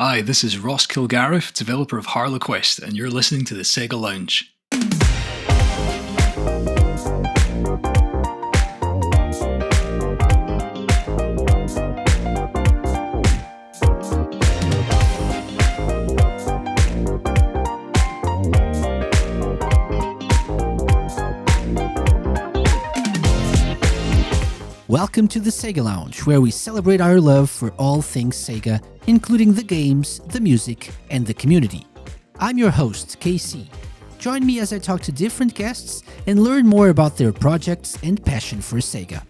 Hi, this is Ross Kilgariff, developer of HarleQuest, and you're listening to the SEGA Lounge. Welcome to the SEGA Lounge, where we celebrate our love for all things Sega, including the games, the music, and the community. I'm your host, KC. Join me as I talk to different guests and learn more about their projects and passion for Sega.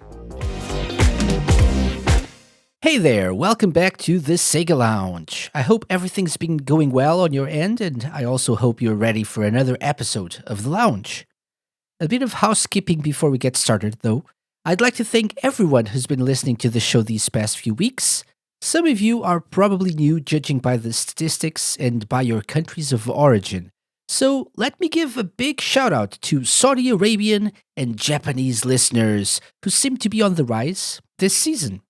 Hey there, welcome back to the SEGA Lounge. I hope everything's been going well on your end, and I also hope you're ready for another episode of the Lounge. A bit of housekeeping before we get started, though. I'd like to thank everyone who's been listening to the show these past few weeks. Some of you are probably new, judging by the statistics and by your countries of origin. So let me give a big shout out to Saudi Arabian and Japanese listeners who seem to be on the rise this season.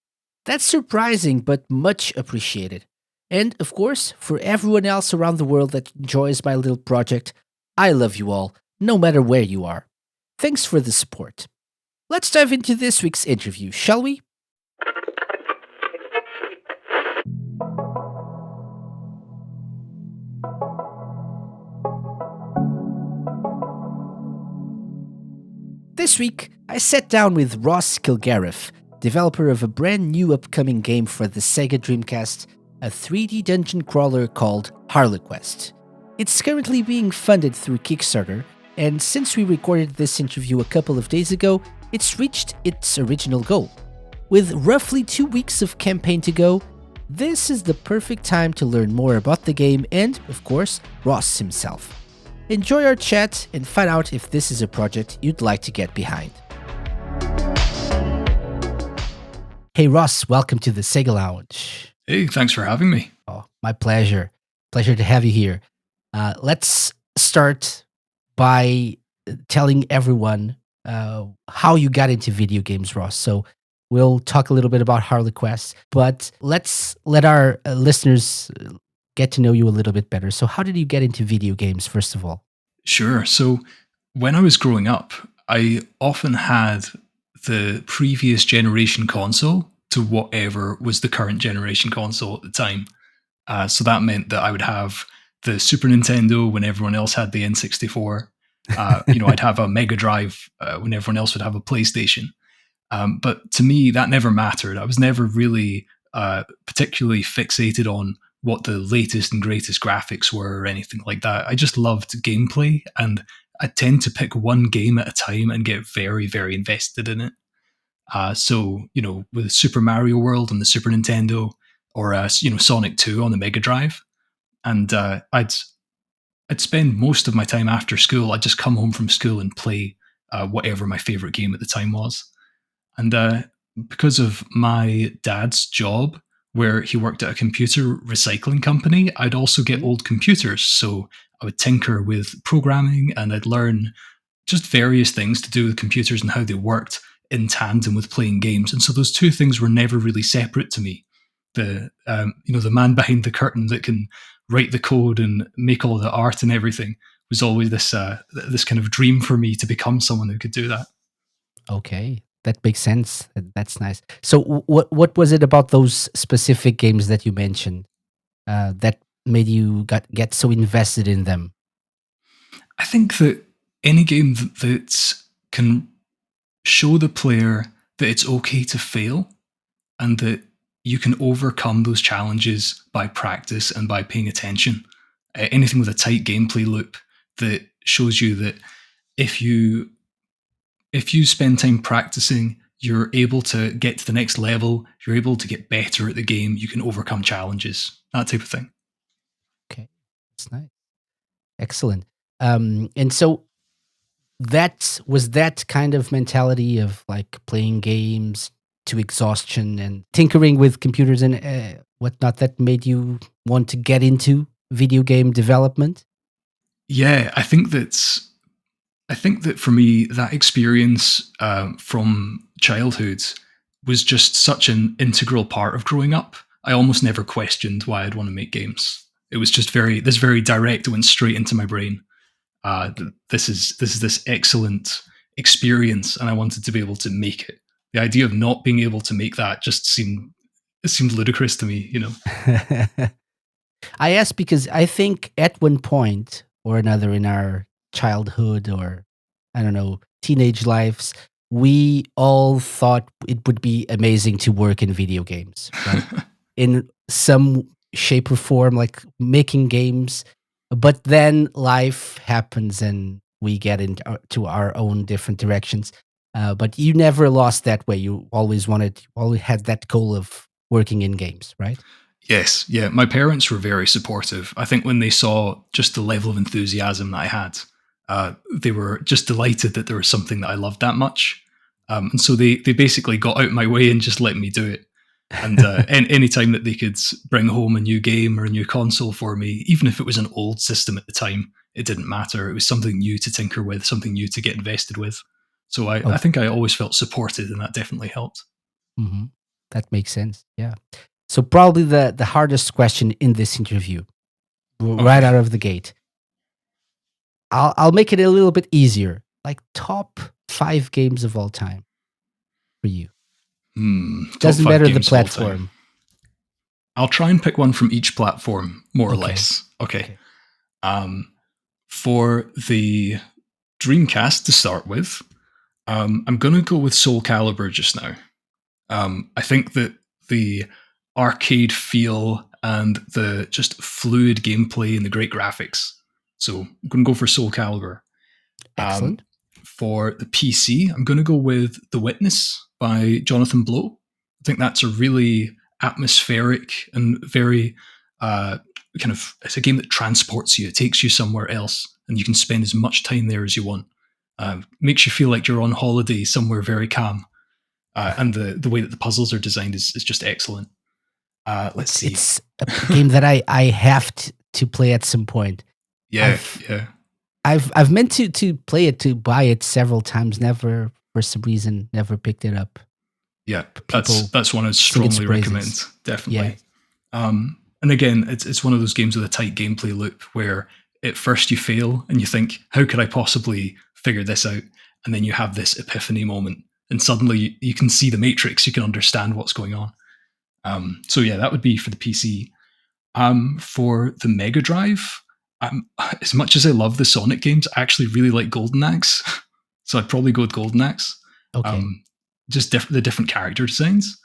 That's surprising, but much appreciated. And of course, for everyone else around the world that enjoys my little project, I love you all, no matter where you are. Thanks for the support. Let's dive into this week's interview, shall we? This week, I sat down with Ross Kilgariff, developer of a brand new upcoming game for the SEGA Dreamcast, a 3D dungeon crawler called HarleQuest. It's currently being funded through Kickstarter, and since we recorded this interview a couple of days ago, it's reached its original goal. With roughly 2 weeks of campaign to go, this is the perfect time to learn more about the game and, of course, Ross himself. Enjoy our chat and find out if this is a project you'd like to get behind. Hey Ross, welcome to the SEGA Lounge. Hey, thanks for having me. Oh, my pleasure. Pleasure to have you here. Let's start by telling everyone how you got into video games, Ross. So we'll talk a little bit about HarleQuest, but let's let our listeners get to know you a little bit better. So how did you get into video games, first of all? Sure. So when I was growing up, I often had the previous generation console to whatever was the current generation console at the time. So that meant that I would have the Super Nintendo when everyone else had the N64. I'd have a Mega Drive when everyone else would have a PlayStation. But to me, that never mattered. I was never really particularly fixated on what the latest and greatest graphics were or anything like that. I just loved gameplay, and I tend to pick one game at a time and get very, very invested in it. So, with Super Mario World on the Super Nintendo, or Sonic 2 on the Mega Drive, and I'd spend most of my time after school. I'd just come home from school and play whatever my favorite game at the time was. And because of my dad's job, where he worked at a computer recycling company, I'd also get old computers. So I would tinker with programming, and I'd learn just various things to do with computers and how they worked in tandem with playing games. And so those two things were never really separate to me. The man behind the curtain that can write the code and make all the art and everything was always this kind of dream for me to become someone who could do that. Okay, that makes sense. That's nice. So what was it about those specific games that you mentioned that made you get so invested in them? I think that any game that can show the player that it's okay to fail and that you can overcome those challenges by practice and by paying attention. Anything with a tight gameplay loop that shows you that if you spend time practicing, you're able to get to the next level, you're able to get better at the game, you can overcome challenges, that type of thing. Okay, that's nice. Excellent. And so that was that kind of mentality of like playing games to exhaustion and tinkering with computers and whatnot that made you want to get into video game development? Yeah, I think that for me, that experience from childhood was just such an integral part of growing up. I almost never questioned why I'd want to make games. It was just very direct. It went straight into my brain. This is this excellent experience, and I wanted to be able to make it. The idea of not being able to make that just seemed ludicrous to me. I ask because I think at one point or another in our childhood or, I don't know, teenage lives, we all thought it would be amazing to work in video games, right? In some shape or form, like making games. But then life happens and we get into to our own different directions. But you never lost that way. You always had that goal of working in games, right? Yes, yeah. My parents were very supportive. I think when they saw just the level of enthusiasm that I had, they were just delighted that there was something that I loved that much. And so they basically got out my way and just let me do it. And any time that they could bring home a new game or a new console for me, even if it was an old system at the time, it didn't matter. It was something new to tinker with, something new to get invested with. So I think I always felt supported, and that definitely helped. Hmm. That makes sense. Yeah. So probably the hardest question in this interview, right out Okay. of the gate. I'll make it a little bit easier. Like top 5 games of all time for you. Top Doesn't five matter the games of all time. platform. I'll try and pick one from each platform, more or Okay. less. Okay. Okay. For the Dreamcast to start with, I'm going to go with Soul Calibur just now. I think that the arcade feel and the just fluid gameplay and the great graphics. So I'm going to go for Soul Calibur. Um, Excellent. for the PC, I'm going to go with The Witness by Jonathan Blow. I think that's a really atmospheric and very kind of, it's a game that transports you. It takes you somewhere else, and you can spend as much time there as you want. Makes you feel like you're on holiday somewhere very calm. And the way that the puzzles are designed is just excellent. Let's see. It's a game that I have to play at some point. Yeah, I've yeah. I've meant to play it, to buy it several times, never for some reason never picked it up. Yeah, People that's one I'd sing its strongly recommend. praises. Yeah. Definitely. And again, it's one of those games with a tight gameplay loop where at first you fail and you think, how could I possibly figure this out? And then you have this epiphany moment, and suddenly you can see the matrix. You can understand what's going on. So yeah, that would be for the PC. For the Mega Drive, as much as I love the Sonic games, I actually really like Golden Axe. So I'd probably go with Golden Axe. Okay. Um, just the different character designs.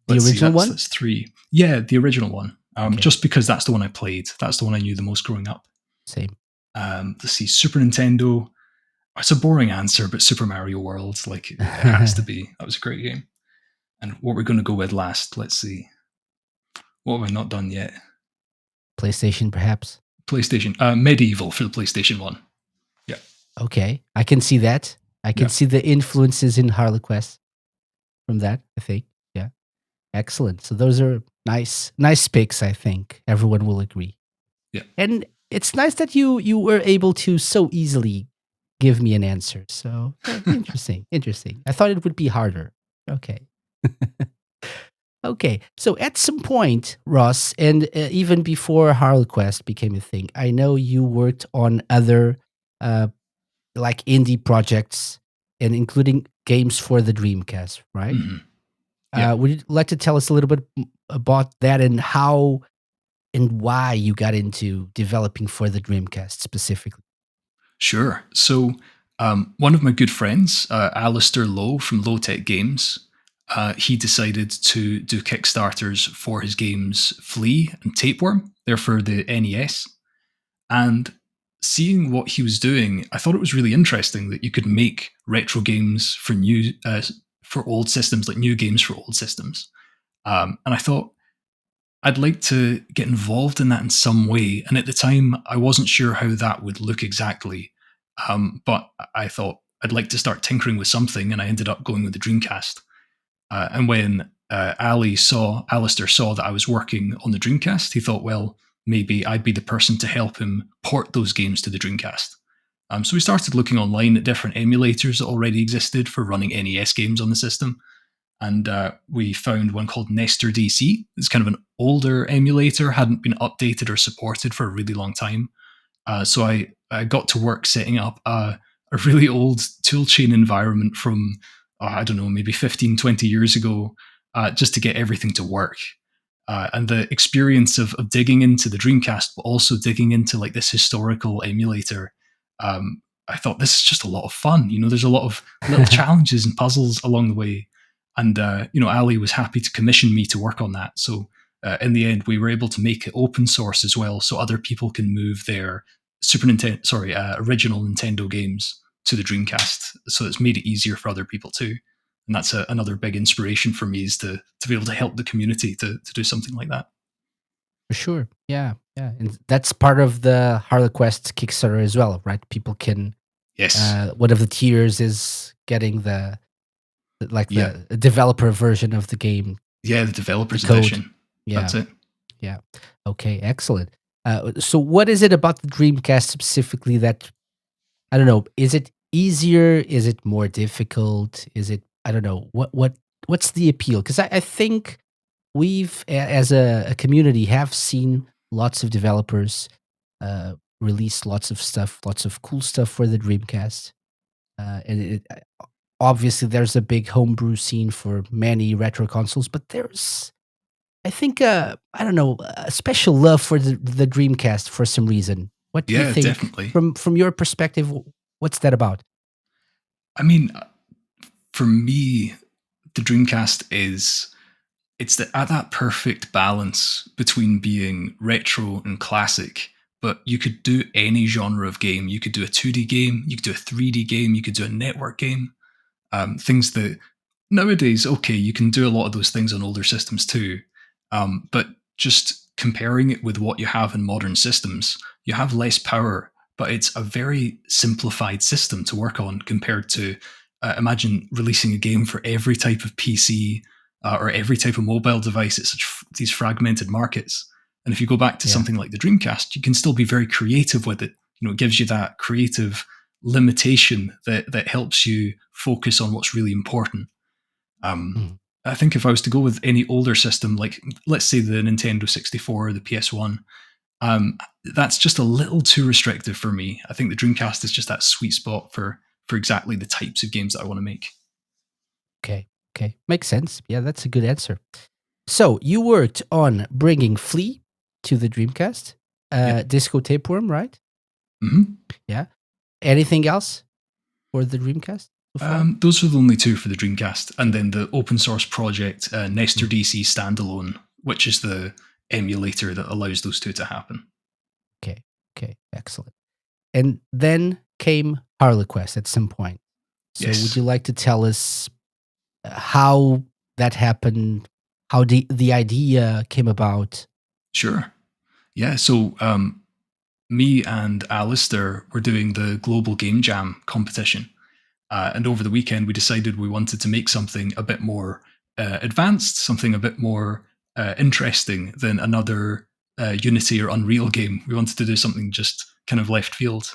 The Let's see, original one? that's 3. Yeah, the original one. Okay. Just because that's the one I played. That's the one I knew the most growing up. Same. Let's see, Super Nintendo. It's a boring answer, but Super Mario World, like it has to be. That was a great game. And what we're going to go with last, let's see. What have I not done yet? PlayStation, perhaps. PlayStation. Medieval for the PlayStation 1. Yeah. Okay. I can see that. I can Yeah. see the influences in HarleQuest from that, I think. Yeah. Excellent. So those are nice picks, I think. Everyone will agree. Yeah. And it's nice that you were able to so easily give me an answer. So interesting. Interesting. I thought it would be harder. Okay. Okay. So at some point, Ross, and even before HarleQuest became a thing, I know you worked on other like indie projects and including games for the Dreamcast, right? Mhm. Yeah. Would you like to tell us a little bit about that and how and why you got into developing for the Dreamcast specifically? Sure. So, one of my good friends, Alistair Lowe from Low Tech Games, he decided to do Kickstarters for his games Flea and Tapeworm. They're for the NES. And seeing what he was doing, I thought it was really interesting that you could make retro games for for old systems, like new games for old systems. And I thought I'd like to get involved in that in some way. And at the time, I wasn't sure how that would look exactly. But I thought I'd like to start tinkering with something, and I ended up going with the Dreamcast. And when Alistair saw that I was working on the Dreamcast, he thought, well, maybe I'd be the person to help him port those games to the Dreamcast. So we started looking online at different emulators that already existed for running NES games on the system. and we found one called Nestor DC. It's kind of an older emulator, hadn't been updated or supported for a really long time. So I got to work setting up a really old toolchain environment from, I don't know, maybe 15, 20 years ago, just to get everything to work. And the experience of digging into the Dreamcast, but also digging into like this historical emulator, I thought this is just a lot of fun. There's a lot of little challenges and puzzles along the way. And, Ali was happy to commission me to work on that. So in the end, we were able to make it open source as well, so other people can move their original Nintendo games to the Dreamcast. So it's made it easier for other people too. And that's another big inspiration for me, is to be able to help the community to do something like that. For sure. Yeah. Yeah. And that's part of the HarleQuest Kickstarter as well, right? People can, Yes. one of the tiers is getting the Yeah. developer version of the game. Yeah, the developer's The code. edition. Yeah. That's it. Yeah. Okay. Excellent. So what is it about the Dreamcast specifically that, I don't know, is it easier? Is it more difficult? Is it, I don't know, what's the appeal? Because I think we've, as a community, have seen lots of developers release lots of stuff, lots of cool stuff for the Dreamcast. Obviously, there's a big homebrew scene for many retro consoles, but there's, I think, I don't know, a special love for the Dreamcast for some reason. What do you Yeah, think definitely. from your perspective? What's that about? I mean, for me, the Dreamcast it's at that perfect balance between being retro and classic, but you could do any genre of game. You could do a 2D game, you could do a 3D game, you could do a network game. Things that nowadays, okay, you can do a lot of those things on older systems too. But just comparing it with what you have in modern systems, you have less power, but it's a very simplified system to work on compared to, imagine releasing a game for every type of PC or every type of mobile device. It's these fragmented markets. And if you go back to Yeah. something like the Dreamcast, you can still be very creative with it. It gives you that creative limitation that helps you focus on what's really important. Mm. I think if I was to go with any older system, like let's say the Nintendo 64 or the PS1, that's just a little too restrictive for me. I think the Dreamcast is just that sweet spot for exactly the types of games that I want to make. Okay. Okay. Makes sense. Yeah, that's a good answer. So you worked on bringing Flea to the Dreamcast, Yeah. Disco Tapeworm, right? Mm-hmm. Yeah. Anything else for the Dreamcast so far? Those were the only two for the Dreamcast, and then the open source project Nestor DC Standalone, which is the emulator that allows those two to happen. Okay. Okay. Excellent. And then came HarleQuest at some point. So Yes. would you like to tell us how that happened, how the idea came about? Sure. Yeah. So me and Alistair were doing the Global Game Jam competition. And over the weekend, we decided we wanted to make something a bit more advanced, something a bit more interesting than another Unity or Unreal game. We wanted to do something just kind of left field.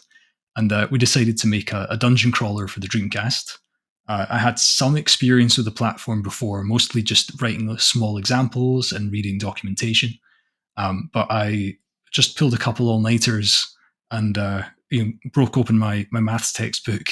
And we decided to make a dungeon crawler for the Dreamcast. I had some experience with the platform before, mostly just writing small examples and reading documentation. But I just pulled a couple all-nighters and broke open my maths textbook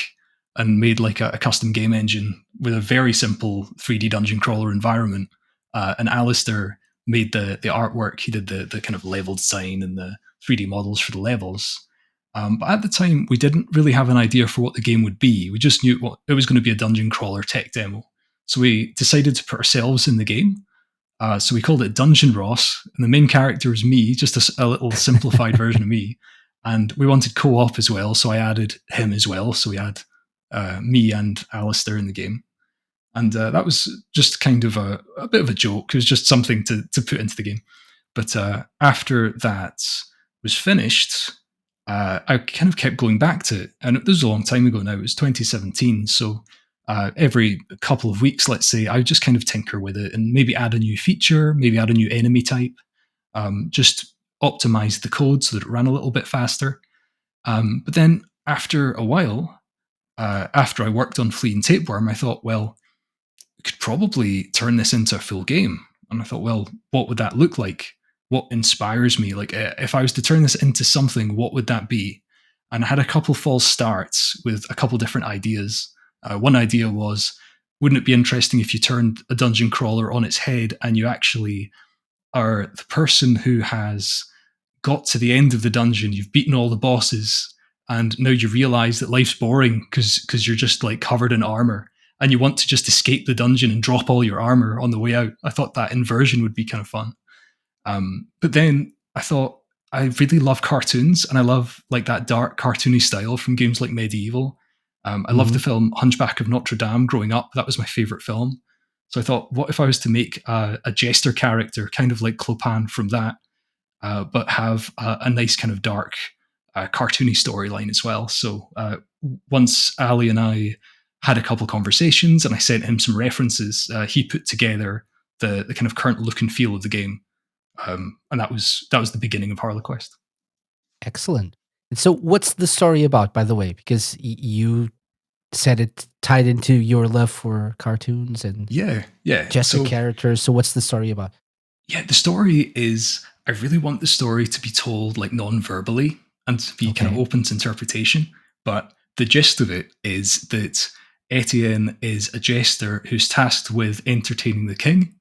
and made like a custom game engine with a very simple 3D dungeon crawler environment. And Alistair made the artwork. He did the kind of level design and the 3D models for the levels. But at the time, we didn't really have an idea for what the game would be. We just knew it was going to be a dungeon crawler tech demo. So we decided to put ourselves in the game. So we called it Dungeon Ross, and the main character was me, just a little simplified version of me. And we wanted co-op as well, so I added him as well. So we had me and Alistair in the game. And that was just kind of a bit of a joke. It was just something to put into the game. But after that was finished, I kind of kept going back to it. And this was a long time ago now. It was 2017. So every couple of weeks, let's say, I would just kind of tinker with it and maybe add a new feature, maybe add a new enemy type, just optimize the code so that it ran a little bit faster. But then after a while, after I worked on Flea and Tapeworm, I thought, well, could probably turn this into a full game. And I thought, well, what would that look like? What inspires me? Like, if I was to turn this into something, what would that be? And I had a couple false starts with a couple different ideas. One idea was, wouldn't it be interesting if you turned a dungeon crawler on its head and you actually are the person who has got to the end of the dungeon, you've beaten all the bosses, and now you realize that life's boring because you're just like covered in armor and you want to just escape the dungeon and drop all your armor on the way out. I thought that inversion would be kind of fun. But then I thought, I really love cartoons and I love like that dark cartoony style from games like Medieval. I love the film Hunchback of Notre Dame growing up. That was my favorite film. So I thought, what if I was to make a jester character, kind of like Clopin from that, but have a nice kind of dark, cartoony storyline as well. So once Ali and I had a couple conversations and I sent him some references, he put together the kind of current look and feel of the game. And that was the beginning of HarleQuest. Excellent. And so, what's the story about, by the way? Because you said it tied into your love for cartoons and Yeah. jester characters. So, what's the story about? Yeah, the story is, I really want the story to be told like non-verbally and to be kind of open to interpretation. But the gist of it is that Etienne is a jester who's tasked with entertaining the king.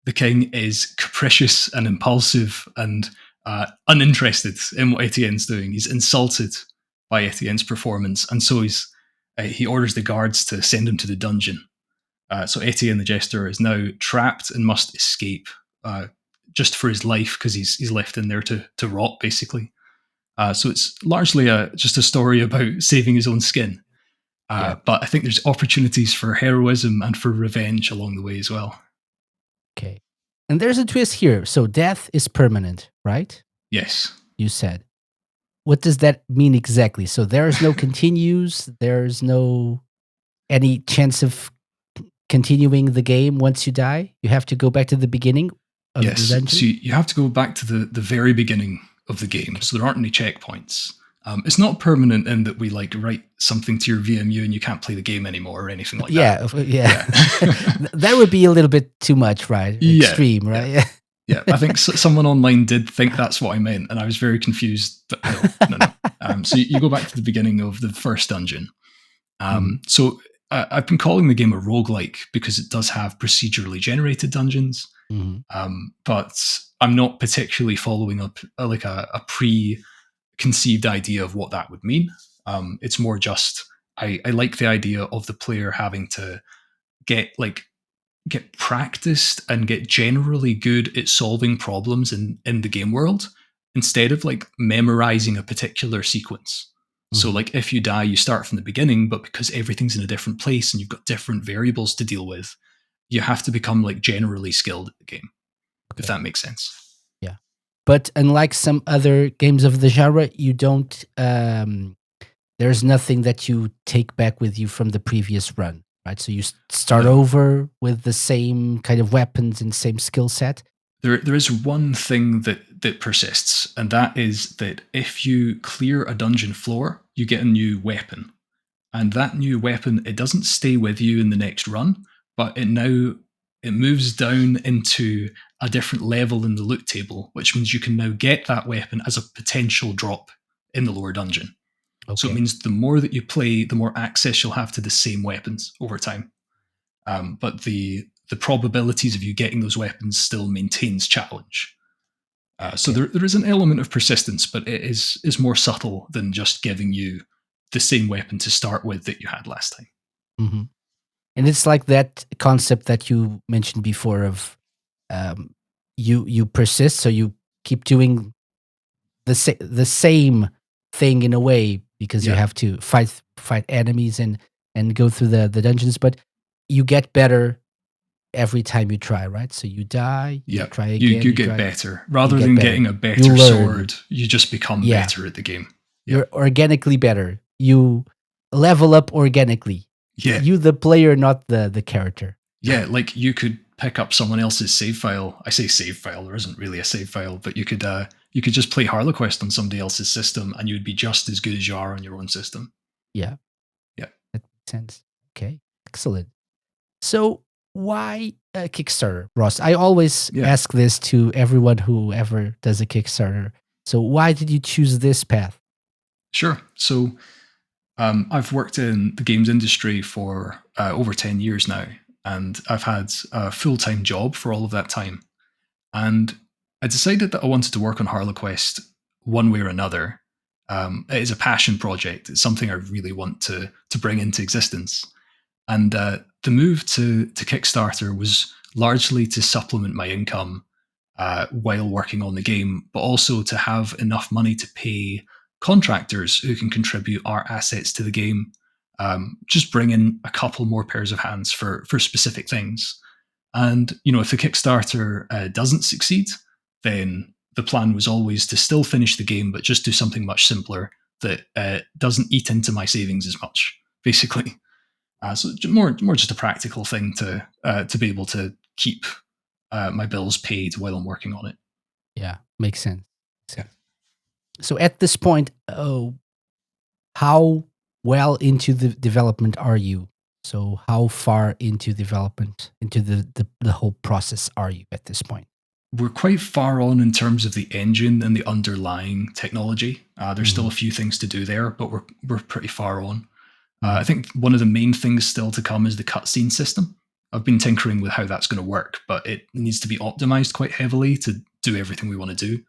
The king is capricious and impulsive and uninterested in what Etienne's doing. He's insulted by Etienne's performance, and so he orders the guards to send him to the dungeon. So Etienne the jester is now trapped and must escape just for his life because he's left in there to rot, basically. So it's largely just a story about saving his own skin. But I think there's opportunities for heroism and for revenge along the way as well. Okay. And there's a twist here. So death is permanent, right? Yes. You said. What does that mean exactly? So there is no continues, there's no any chance of continuing the game once you die? You have to go back to the beginning of the dungeon? So you have to go back to the very beginning of the game. So there aren't any checkpoints. It's not permanent in that we like write something to your VMU and you can't play the game anymore or anything like that. Yeah. That would be a little bit too much, right? Extreme, right? Yeah, I think someone online did think that's what I meant, and I was very confused. But no. So you go back to the beginning of the first dungeon. So I've been calling the game a roguelike because it does have procedurally generated dungeons, but I'm not particularly following up like a preconceived idea of what that would mean. It's more just I like the idea of the player having to get practiced and get generally good at solving problems in the game world instead of like memorizing a particular sequence. So like if you die, you start from the beginning, but because everything's in a different place and you've got different variables to deal with, you have to become like generally skilled at the game, if that makes sense. Yeah. But unlike some other games of the genre, you don't, there's nothing that you take back with you from the previous run, right? So you start over with the same kind of weapons and same skill set. There is one thing that persists, and that is that if you clear a dungeon floor, you get a new weapon. And that new weapon, it doesn't stay with you in the next run, but it moves down into a different level in the loot table, which means you can now get that weapon as a potential drop in the lower dungeon. Okay. So it means the more that you play, the more access you'll have to the same weapons over time. But the probabilities of you getting those weapons still maintains challenge. So there is an element of persistence, but it is more subtle than just giving you the same weapon to start with that you had last time. Mm-hmm. And it's like that concept that you mentioned before of you persist, so you keep doing the same thing in a way because you have to fight enemies and go through the dungeons, but you get better every time you try, right? So you die, you try again. You get better. Rather than getting a better sword, you just become better at the game. You're organically better. You level up organically. Yeah. You, the player, not the character. Yeah, like you could pick up someone else's save file. I say save file, there isn't really a save file, but you could just play HarleQuest on somebody else's system and you would be just as good as you are on your own system. Yeah. Yeah. That makes sense. Okay. Excellent. So why a Kickstarter, Ross? I always Yeah, ask this to everyone who ever does a Kickstarter. So why did you choose this path? sure. So I've worked in the games industry for over 10 years now, and I've had a full time job for all of that time. And I decided that I wanted to work on HarleQuest one way or another. It is a passion project. It's something I really want to bring into existence. And the move to Kickstarter was largely to supplement my income while working on the game, but also to have enough money to pay contractors who can contribute art assets to the game. Just bring in a couple more pairs of hands for specific things. And if the Kickstarter doesn't succeed, then the plan was always to still finish the game, but just do something much simpler that doesn't eat into my savings as much, basically. So more just a practical thing to be able to keep my bills paid while I'm working on it. Yeah, makes sense. Yeah. So at this point, how well into the development are you? So how far into development, into the whole process are you at this point? We're quite far on in terms of the engine and the underlying technology. There's still Mhm, a few things to do there, but we're pretty far on. I mhm. think one of the main things still to come is the cutscene system. I've been tinkering with how that's going to work, but it needs to be optimized quite heavily to do everything we want to do.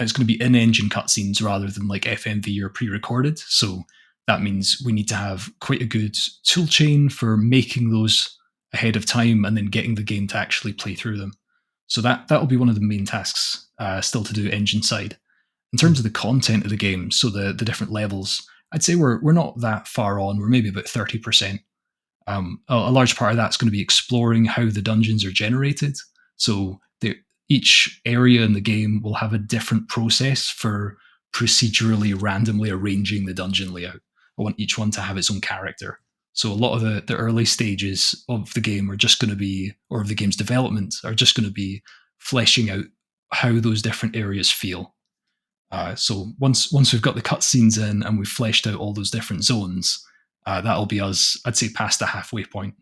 It's going to be in-engine cutscenes rather than like FMV or pre-recorded. So that means we need to have quite a good tool chain for making those ahead of time and then getting the game to actually play through them. So that will be one of the main tasks still to do engine side. In terms of the content of the game, so the different levels, I'd say we're not that far on. We're maybe about 30%. A large part of that's going to be exploring how the dungeons are generated. So each area in the game will have a different process for procedurally randomly arranging the dungeon layout. I want each one to have its own character. So a lot of the early stages of the game are just going to be, or of the game's development, are just going to be fleshing out how those different areas feel. So once we've got the cutscenes in and we've fleshed out all those different zones, that'll be us, I'd say, past the halfway point.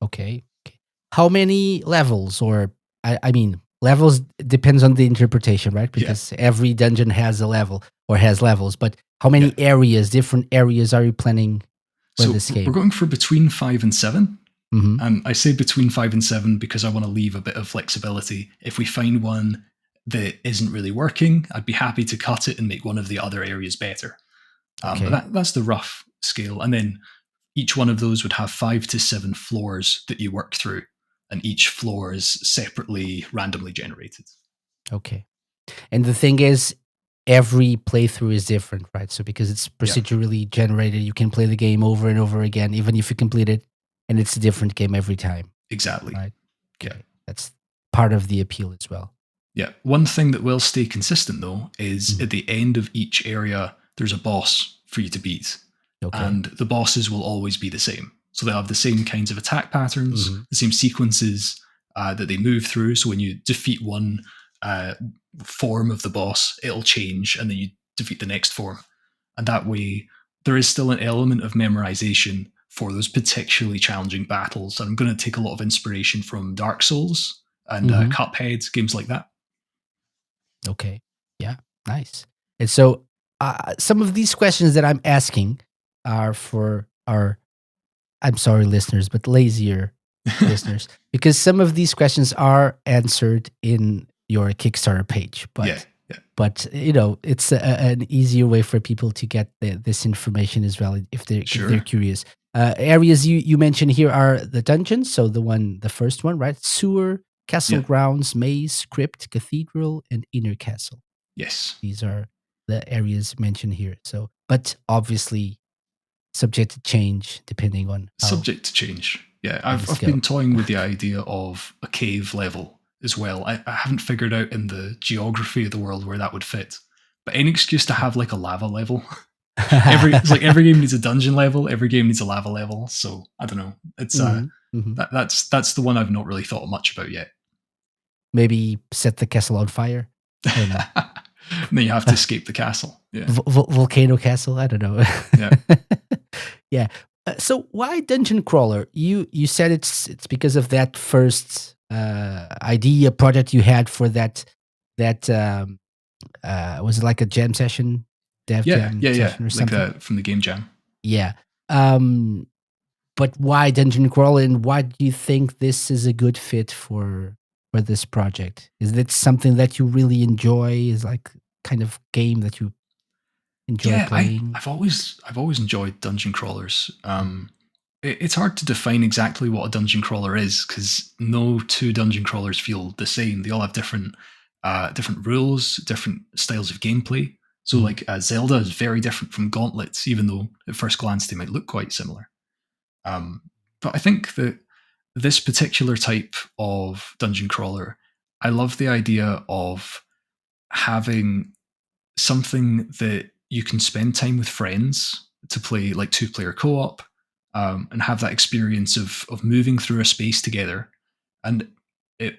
Okay. Okay. How many levels, or I mean, levels depends on the interpretation, right? Yeah, Because every dungeon has a level or has levels. But how yeah. many areas, different areas, are you planning for So this we're game? going for between 5 and 7. Hmm. And I say between 5 and 7 because I want to leave a bit of flexibility. If we find one that isn't really working, I'd be happy to cut it and make one of the other areas better. But Okay. that's the rough scale. And then each one of those would have 5 to 7 floors that you work through, and each floor is separately randomly generated. Okay. And the thing is, every playthrough is different, right? So because it's Yeah, procedurally generated, you can play the game over and over again, even if you complete it, and it's a different game every time, exactly. right? Yeah. Okay. That's part of the appeal as well. Yeah. One thing that will stay consistent though is Mhm. at the end of each area, there's a boss for you to beat. Okay. And the bosses will always be the same. So they'll have the same kinds of attack patterns, Hmm. the same sequences that they move through. So when you defeat one uh, form of the boss, it'll change, and then you defeat the next form. And that way, there is still an element of memorization for those particularly challenging battles. And I'm going to take a lot of inspiration from Dark Souls and Hmm. Cuphead, games like that. Okay. Yeah. Nice. And so some of these questions that I'm asking are for our, I'm sorry, listeners, but lazier listeners, because some of these questions are answered in your Kickstarter page, Yeah, but yeah, it's an easier way for people to get this information as well if they're sure. curious. Areas you mentioned here are the dungeons, so the first one, right? Sewer, castle Yeah, grounds, maze, crypt, cathedral, and inner castle. yes. These are the areas mentioned here. So, but obviously subject to change depending on how Subject to change. Yeah, I've things I've go. been toying with the idea of a cave level as well. I haven't figured out in the geography of the world where that would fit. But any excuse to have like a lava level. Every game needs a dungeon level, every game needs a lava level. So I don't know. It's Mhm, mhm. that's the one I've not really thought much about yet. Maybe set the castle on fire. I don't know. And then you have to escape the castle. Yeah. Volcano castle. I don't know. Yeah. Yeah. So why dungeon crawler? You said it's because of that first idea project you had for that was it like a jam session, dev Yeah, jam yeah, yeah. session or Like something? from the game jam. Yeah. Um, but why dungeon crawler, and why do you think this is a good fit for this project? Is it something that you really enjoy? Is like kind of game that you enjoy Yeah, playing? I've always enjoyed dungeon crawlers. It's hard to define exactly what a dungeon crawler is because no two dungeon crawlers feel the same. They all have different rules, different styles of gameplay. So, Mhm. like Zelda is very different from Gauntlets, even though at first glance they might look quite similar. Um, but I think that this particular type of dungeon crawler, I love the idea of having something that you can spend time with friends to play like two-player co-op, and have that experience of moving through a space together, and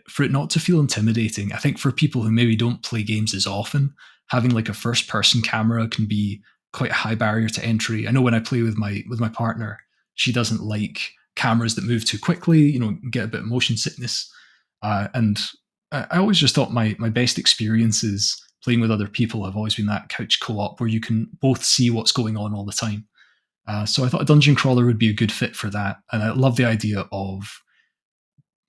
for it not to feel intimidating. I think for people who maybe don't play games as often, having like a first-person camera can be quite a high barrier to entry. I know when I play with my partner, she doesn't like cameras that move too quickly. Get a bit of motion sickness, and I always just thought my best experiences playing with other people have always been that couch co-op where you can both see what's going on all the time. So I thought a dungeon crawler would be a good fit for that, and I love the idea of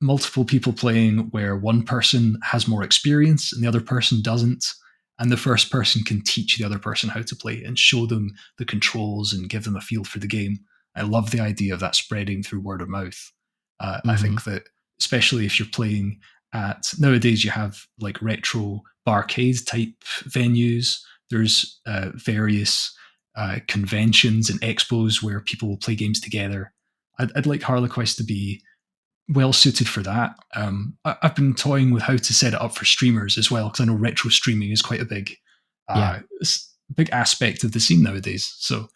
multiple people playing where one person has more experience and the other person doesn't, and the first person can teach the other person how to play and show them the controls and give them a feel for the game. I love the idea of that spreading through word of mouth. I Mhm. think that especially if you're playing at nowadays, you have like retro barcade type venues. There's various conventions and expos where people will play games together. I'd like HarleQuest to be well suited for that. I've been toying with how to set it up for streamers as well, because I know retro streaming is quite a Yeah. big aspect of the scene nowadays. So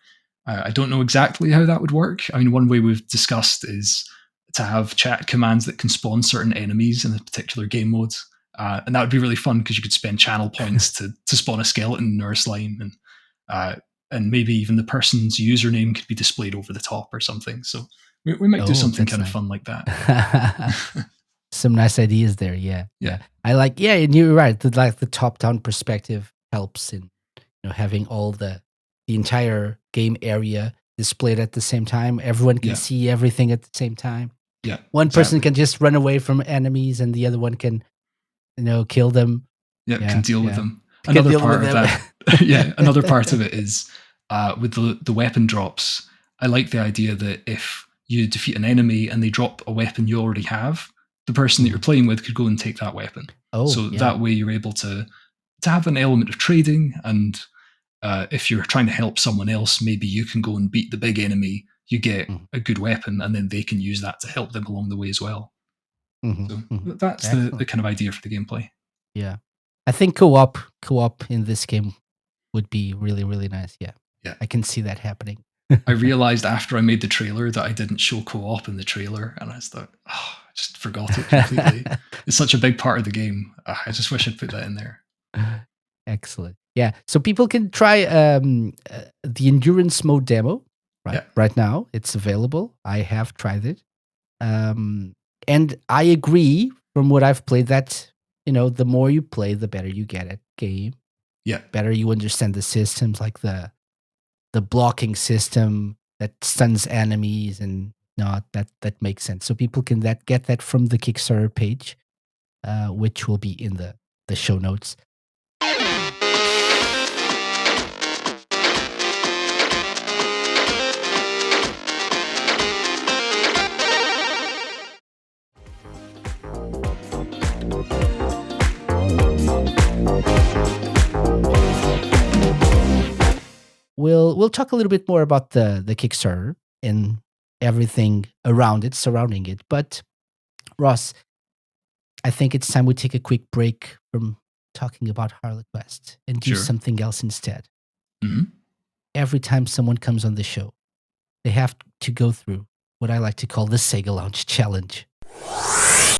I don't know exactly how that would work. I mean, one way we've discussed is to have chat commands that can spawn certain enemies in a particular game mode. And that would be really fun because you could spend channel points to spawn a skeleton or a slime, uh, and maybe even the person's username could be displayed over the top or something. So we might do Oh, something that's kind of nice. fun like that. Some nice ideas there. Yeah, Yeah, yeah. I like. Yeah, and you're right. Like the top-down perspective helps in having all the entire game area displayed at the same time. Everyone can yeah, see everything at the same time. yeah, One person exactly. can just run away from enemies, and the other one can kill them. Yeah, can Yeah, deal with yeah. them. Can Another deal with part of them. that, yeah, another part of it is with the weapon drops. I like the idea that if you defeat an enemy and they drop a weapon you already have, the person that you're Mhm. playing with could go and take that weapon. Oh, So yeah. that way you're able to have an element of trading, and if you're trying to help someone else, maybe you can go and beat the big enemy. You get Mhm, a good weapon, and then they can use that to help them along the way as well. mhm, So mhm. that's the Excellent. kind of idea for the gameplay. Yeah, I think co-op in this game would be really really nice. Yeah, Yeah. I can see that happening. I realized after I made the trailer that I didn't show co-op in the trailer, and I just thought, oh, I just forgot it completely. It's such a big part of the game. I just wish I'd put that in there. Excellent. Yeah. So people can try the endurance mode demo Yeah, right now. It's available. I have tried it. Um, and I agree from what I've played that, the more you play, the better you get at game. yeah, Better you understand the systems like the blocking system that stuns enemies and not that makes sense. So people can get that from the Kickstarter page, which will be in the show notes. We'll talk a little bit more about the Kickstarter and everything around it, surrounding it. But Ross, I think it's time we take a quick break from talking about HarleQuest and do sure. something else instead. Hmm. Every time someone comes on the show, they have to go through what I like to call the SEGA Lounge challenge.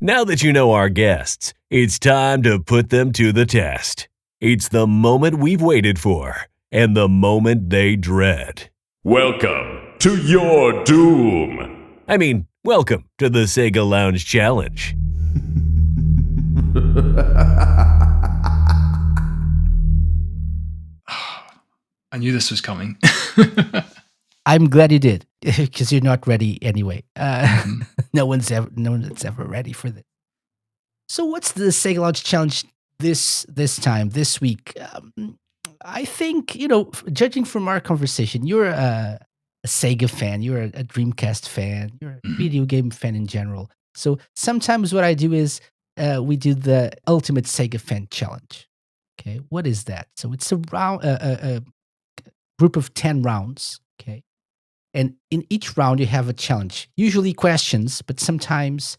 Now that you know our guests, it's time to put them to the test. It's the moment we've waited for and the moment they dread. Welcome to your doom. I mean, welcome to the SEGA Lounge Challenge. I knew this was coming. I'm glad you did, because you're not ready anyway. No one's ever ready for this. So, what's the SEGA Lounge Challenge this week? I think, judging from our conversation, you're a Sega fan, you're a Dreamcast fan, you're a video game fan in general. So sometimes what I do is we do the Ultimate Sega Fan Challenge. Okay, what is that? So it's a group of 10 rounds. Okay, and in each round you have a challenge, usually questions, but sometimes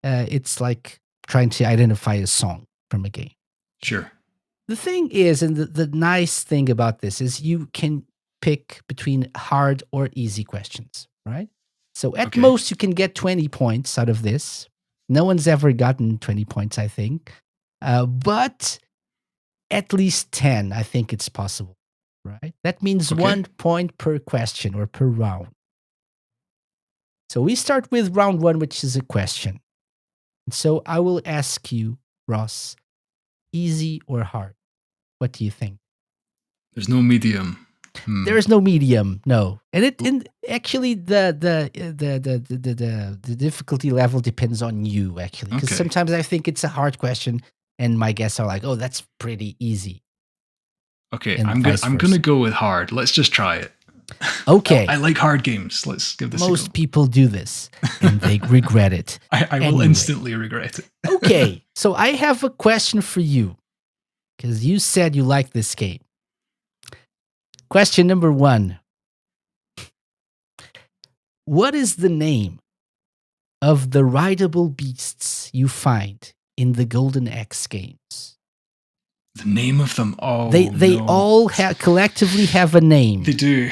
it's like trying to identify a song from a game. Sure. The thing is, and the nice thing about this is you can pick between hard or easy questions, right? So at most you can get 20 points out of this. No one's ever gotten 20 points, I think. But at least 10, I think it's possible, right? That means 1 point per question or per round. So we start with round 1, which is a question. So I will ask you, Ross, easy or hard? What do you think? There's no medium. There is no medium, no. And actually the difficulty level depends on you, actually, because sometimes I think it's a hard question, and my guests are like, "Oh, that's pretty easy." Okay, I'm gonna go with hard. Let's just try it. Okay, I like hard games. Let's give this. Most people do this, and they regret it. I will instantly regret it. Okay, so I have a question for you, because you said you like this game. Question number 1. What is the name of the rideable beasts you find in the Golden Axe games? The name of them? Oh, they all collectively have a name. They do.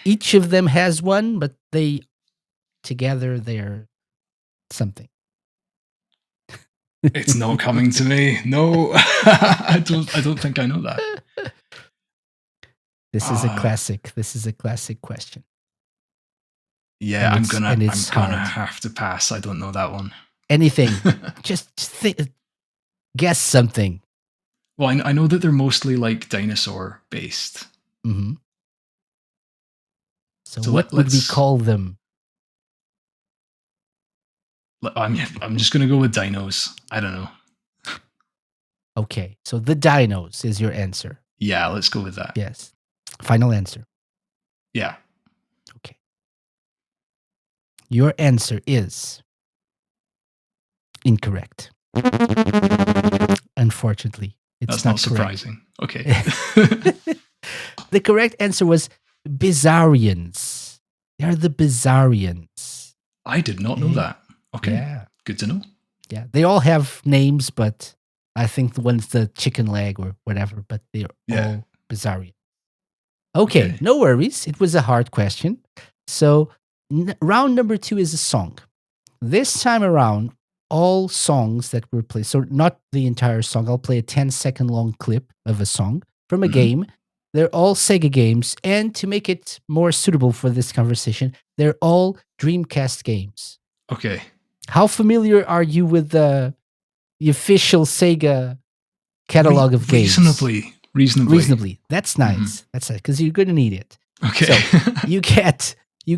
Each of them has one, but together they're something. It's not coming to me. No, I don't think I know that. This is a classic. This is a classic question. Yeah, I'm gonna have to pass. I don't know that one. Anything. just guess something. Well, I know that they're mostly like dinosaur based. Mm-hmm. So what would we call them? I'm just gonna go with dinos. I don't know. Okay, so the dinos is your answer. Yeah, let's go with that. Yes. Final answer. Yeah. Okay. Your answer is incorrect. Unfortunately, it's not surprising. Okay. The correct answer was Bizarrians. They are the Bizarrians. I did not know that. Okay. Yeah. Good to know. Yeah. They all have names, but I think the one's the chicken leg or whatever, but they're all Bizarrians. Okay, no worries. It was a hard question. So round number 2 is a song. This time around, all songs that were played, so not the entire song, I'll play a 10-second long clip of a song from a game. They're all Sega games, and to make it more suitable for this conversation, they're all Dreamcast games. Okay. How familiar are you with the official Sega catalog of games? Reasonably. That's nice. That's it, because you're going to need it. Okay. So you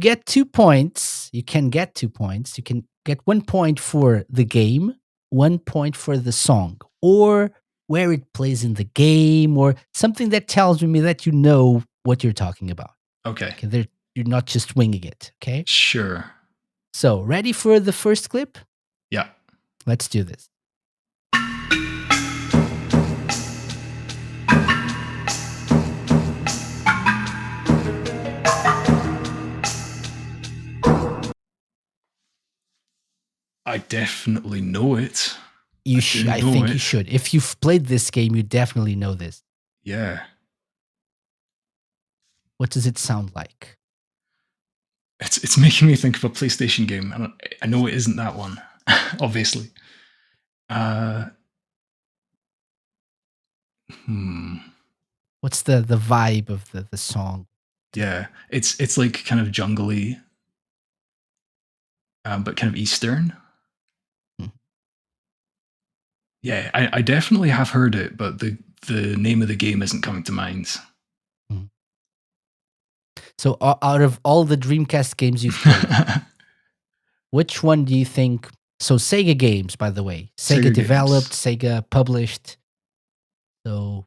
get 2 points. You can get 2 points. You can get 1 point for the game, 1 point for the song, or where it plays in the game, or something that tells me that you know what you're talking about. Okay. You're not just winging it. Okay. Sure. So ready for the first clip? Yeah. Let's do this. I definitely know it. I think you should. If you've played this game, you definitely know this. Yeah. What does it sound like? It's making me think of a PlayStation game. I know it isn't that one, obviously. What's the vibe of the song? Yeah, it's like kind of jungly, but kind of Eastern. Hmm. Yeah, I definitely have heard it, but the name of the game isn't coming to mind. Mhm. So out of all the Dreamcast games you've played, which one do you think? So Sega games, by the way, Sega Sega developed, games. Sega published. So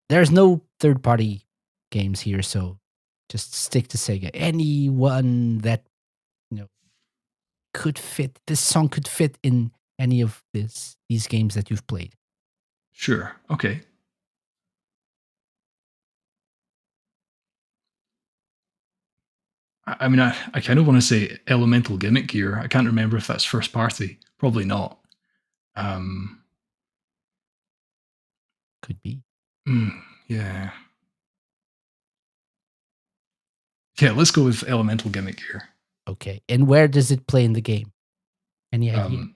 there's no third-party games here. So just stick to Sega. Anyone that you know could fit this song could fit in any of these games that you've played. Sure. Okay. I mean, I kind of want to say Elemental Gimmick Gear. I can't remember if that's first party. Probably not. Um, Could be. yeah. Yeah, let's go with Elemental Gimmick Gear. Okay. And where does it play in the game? Any idea?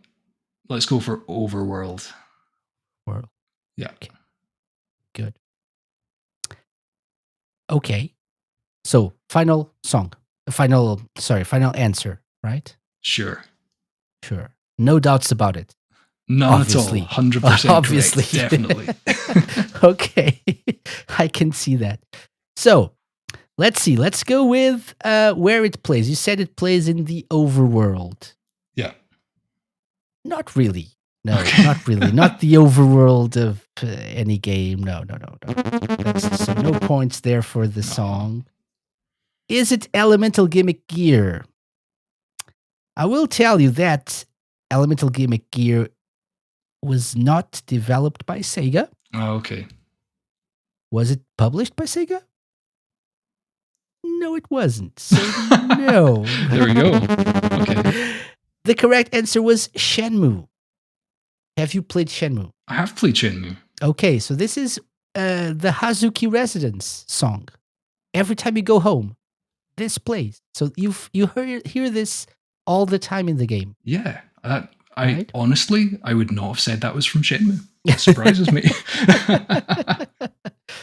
Let's go for Overworld. Or Yeah. okay. Good. Okay. So final song. Final answer, right? Sure. Sure. No doubts about it. None Obviously. at all. 100% Obviously. correct. Definitely. Okay. I can see that. So let's see. Let's go with where it plays. You said it plays in the overworld. Yeah. Not really. No, Okay. not really. Not the overworld of any game. No. So no points there for the song. Is it Elemental Gimmick Gear? I will tell you that Elemental Gimmick Gear was not developed by Sega. Oh, okay. Was it published by Sega? No, it wasn't. So no. There we go. Okay. The correct answer was Shenmue. Have you played Shenmue? I have played Shenmue. Okay, so this is the Hazuki Residence song. Every time you go home, this plays. So you hear this all the time in the game. Yeah. Right? Honestly, I would not have said that was from Shenmue. It surprises me.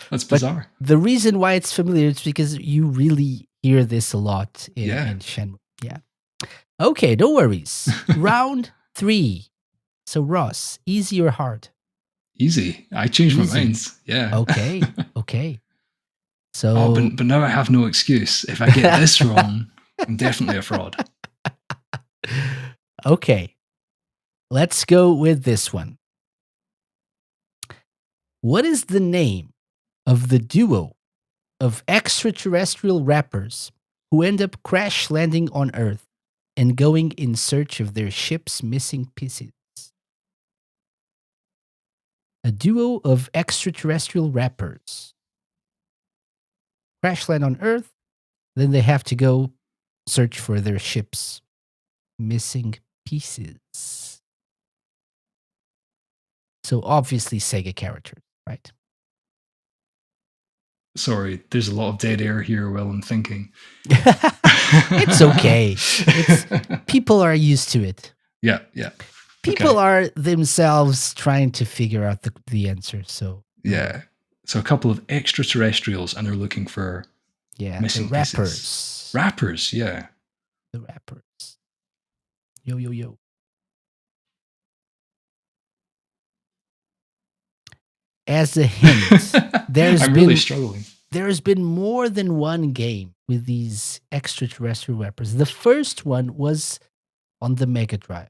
That's bizarre. The reason why it's familiar is because you really hear this a lot in Shenmue. Yeah. Okay, no worries. Round 3. So Ross, easy or hard? Easy. I changed my Easy. mind. Yeah. Okay. So but now I have no excuse. If I get this wrong, I'm definitely a fraud. Okay. Let's go with this one. What is the name of the duo of extraterrestrial rappers who end up crash landing on Earth and going in search of their ship's missing pieces? A duo of extraterrestrial rappers crash land on Earth, then they have to go search for their ship's missing pieces. So obviously Sega characters, right? Sorry, there's a lot of dead air here while I'm thinking. It's okay. People are used to it. Yeah. People are themselves trying to figure out the answer. So yeah. So a couple of extraterrestrials, and they're looking for missing the rappers. pieces. Rappers, yeah. The rappers. Yo. As a hint, I'm really struggling. There's been more than one game with these extraterrestrial rappers. The first one was on the Mega Drive.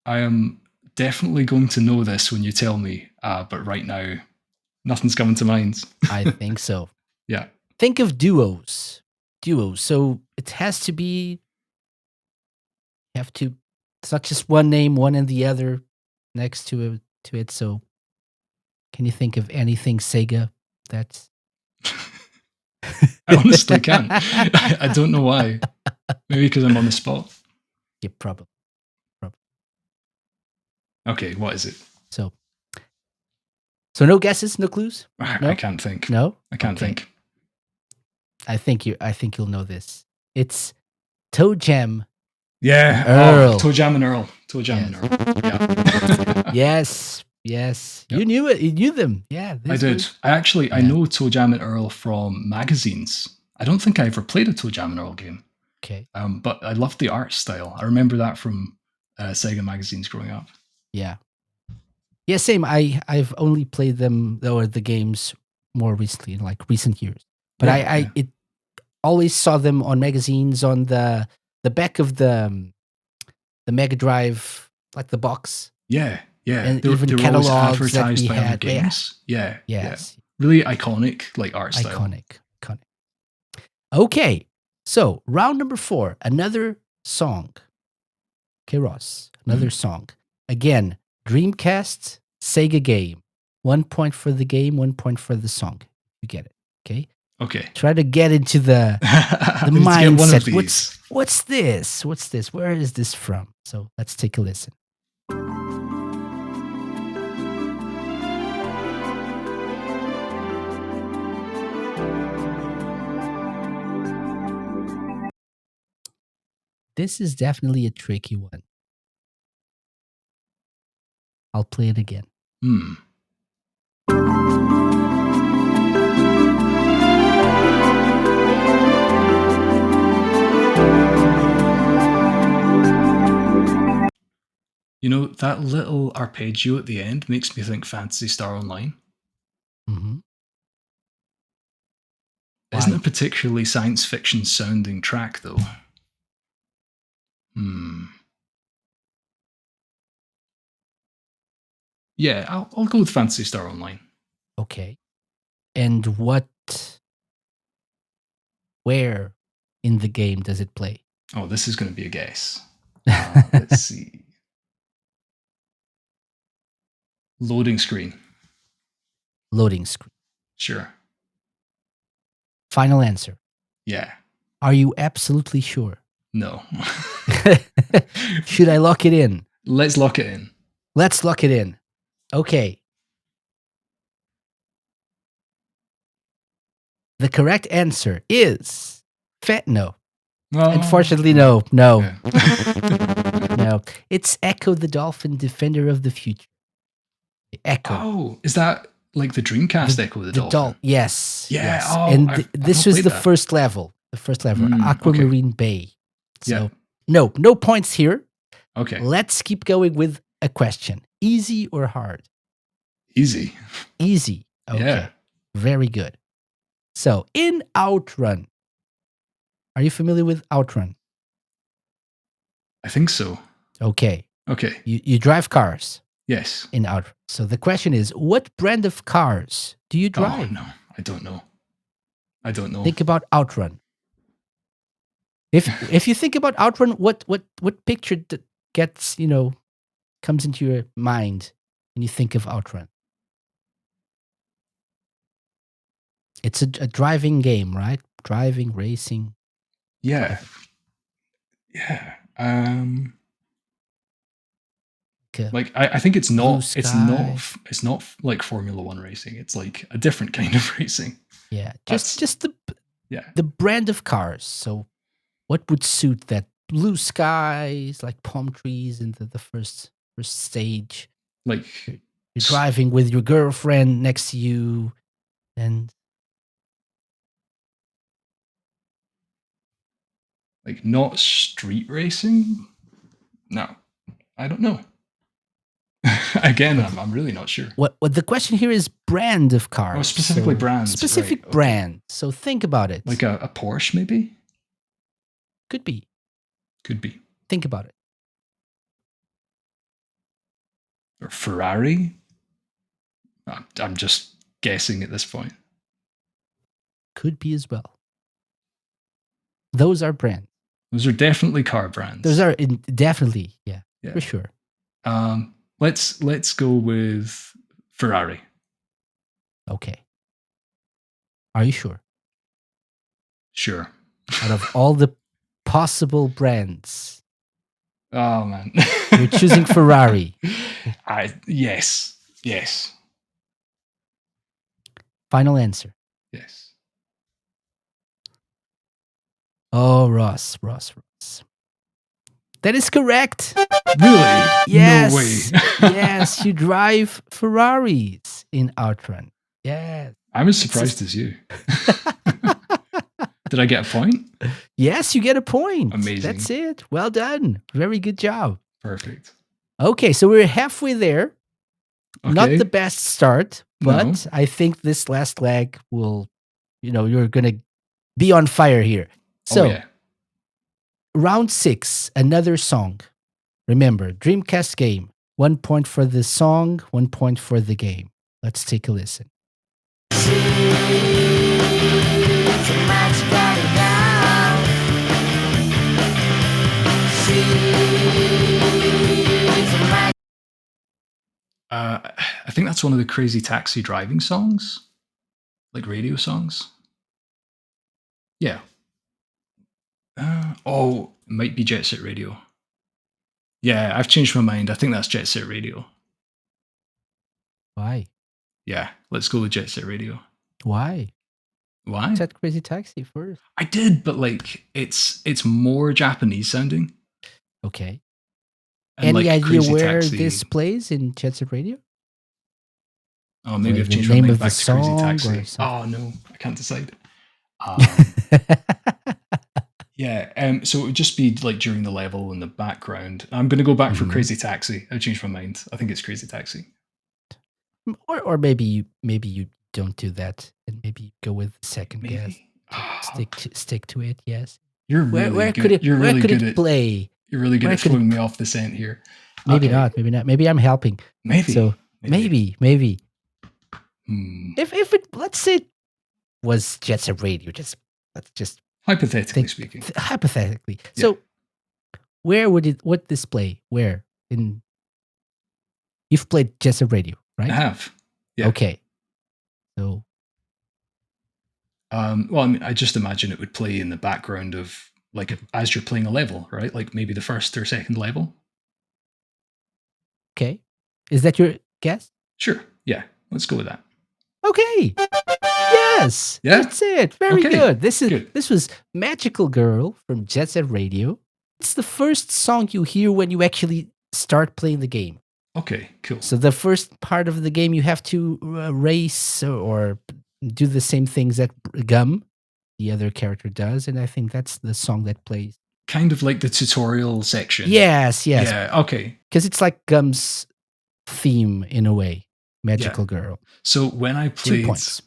I am definitely going to know this when you tell me, but right now, nothing's coming to mind. I think so. Yeah. Think of duos. So it has to be. It's not just one name, one and the other next to it. So, can you think of anything Sega that's? I honestly can't. I don't know why. Maybe because I'm on the spot. Yeah, probably. Okay, what is it? So no guesses, no clues. No? I can't think. No, I can't think. I think you'll know this. It's Toe Jam. Yeah, Earl. Toe Jam and Earl. Yeah. Yes, Yes. Yep. You knew it. You knew them. Yeah. I did. I know Toe Jam and Earl from magazines. I don't think I ever played a Toe Jam and Earl game. Okay. But I loved the art style. I remember that from Sega magazines growing up. Yeah. Yeah, same. I've only played them or the games more recently, in like recent years. But I it always saw them on magazines on the back of the Mega Drive, like the box. Yeah. And They even were always catalogs that advertised we by other had. games. Yeah. Yes. Really iconic, like art style. Iconic. Okay. So round number 4, another song. Okay, Ross, another song. Again, Dreamcast, Sega game. 1 point for the game, 1 point for the song. You get it. Okay. Okay. Try to get into the I need to get one of mindset. these. What's this? What's this? Where is this from? So let's take a listen. This is definitely a tricky one. I'll play it again. You know, that little arpeggio at the end makes me think Phantasy Star Online. Mm-hmm. Isn't Why? a particularly science fiction sounding track, though. Yeah, I'll go with Phantasy Star Online. Okay. And where in the game does it play? Oh, this is going to be a guess. Let's see. Loading screen. Loading screen. Sure. Final answer. Yeah. Are you absolutely sure? No. Should I lock it in? Let's lock it in. Let's lock it in. Okay. The correct answer is no. Oh, Unfortunately, no. yeah. No. It's Echo the Dolphin, Defender of the Future. Echo. Oh, is that like the Dreamcast Echo the Dolphin? Yes. Yeah. Yes. Oh, and I've this not was played the that. first level. The first level, Aquamarine Bay. So Yeah. no points here. Okay. Let's keep going with a question. Easy or hard? Easy. Easy. Okay. Yeah. Very good. So in Outrun, are you familiar with Outrun? I think so. Okay. Okay. You drive cars Yes. in Outrun. So the question is, what brand of cars do you drive? Oh, no. I don't know. Think about Outrun. If you think about Outrun, what picture gets, comes into your mind when you think of Outrun? It's a driving game, right? Driving, racing. Yeah. Yeah. Like I think it's not like Formula One racing. It's like a different kind of racing. Yeah. Just the Yeah. the brand of cars. So what would suit that? Blue skies, like palm trees in the first stage. Like You're driving with your girlfriend next to you, and like not street racing? No. I don't know. Again, I'm really not sure. what the question here is brand of cars. Oh, specifically So brands. specific right, brand. So think about it. Like a Porsche, maybe? Could be. Could be. Think about it. Or Ferrari? I'm just guessing at this point. Could be as well. Those are brands. Those are definitely car brands. Those are definitely, yeah, for sure. Let's go with Ferrari. Okay. Are you sure? Sure. Out of all the possible brands, Oh man. you're choosing Ferrari. Yes. Final answer. Yes. Oh, Ross. That is correct. Really? Yes. No way. Yes, you drive Ferraris in Outrun. Yes. I'm as surprised as you. Did I get a point? Yes, you get a point. Amazing. That's it. Well done. Very good job. Perfect. Okay, so we're halfway there. Okay. Not the best start, but No. I think this last leg will, you're going to be on fire here. So, Oh, yeah. round 6, another song. Remember, Dreamcast game. 1 point for the song, 1 point for the game. Let's take a listen. I think that's one of the Crazy Taxi driving songs, like radio songs. Yeah. It might be Jet Set Radio. Yeah, I've changed my mind. I think that's Jet Set Radio. Why? Yeah, let's go with Jet Set Radio. Why? Why? You said Crazy Taxi first. I did, but like it's more Japanese sounding. Okay. And Any like idea Crazy where Taxi, this plays in Jet Set Radio? Oh, maybe Or I've the changed my name mind of the back to Crazy song or Taxi. something? Oh no, I can't decide. Yeah, so it would just be like during the level in the background. I'm going to go back for Mhm. Crazy Taxi. I've changed my mind. I think it's Crazy Taxi. Or maybe you don't do that, and maybe you go with the second guess. Maybe. Stick to it. Yes. You're really Where good. could it? You're Where really could good it at play? You're really good Where at could it throwing me off the scent here. Maybe Okay. not. Maybe not. Maybe I'm helping. Maybe. So maybe. Hmm. If it, let's say it was Jet Set Radio, let's just Hypothetically think speaking. hypothetically. Yeah. So where would this play? Where in? You've played Jet Set Radio, right? I have. Yeah. Okay. So Well, I mean, I just imagine it would play in the background of like as you're playing a level, right? Like maybe the first or second level. okay, is that your guess? Sure. Yeah. Let's go with that. Okay. Yes. Yeah? That's it. Very Okay, good. good. This was Magical Girl from Jet Set Radio. It's the first song you hear when you actually start playing the game. Okay, cool. So the first part of the game, you have to race or do the same things that Gum, the other character, does, and I think that's the song that plays. Kind of like the tutorial section. Yes. Yeah, okay. Because it's like Gum's theme in a way. Magical Girl. So when I 2 points.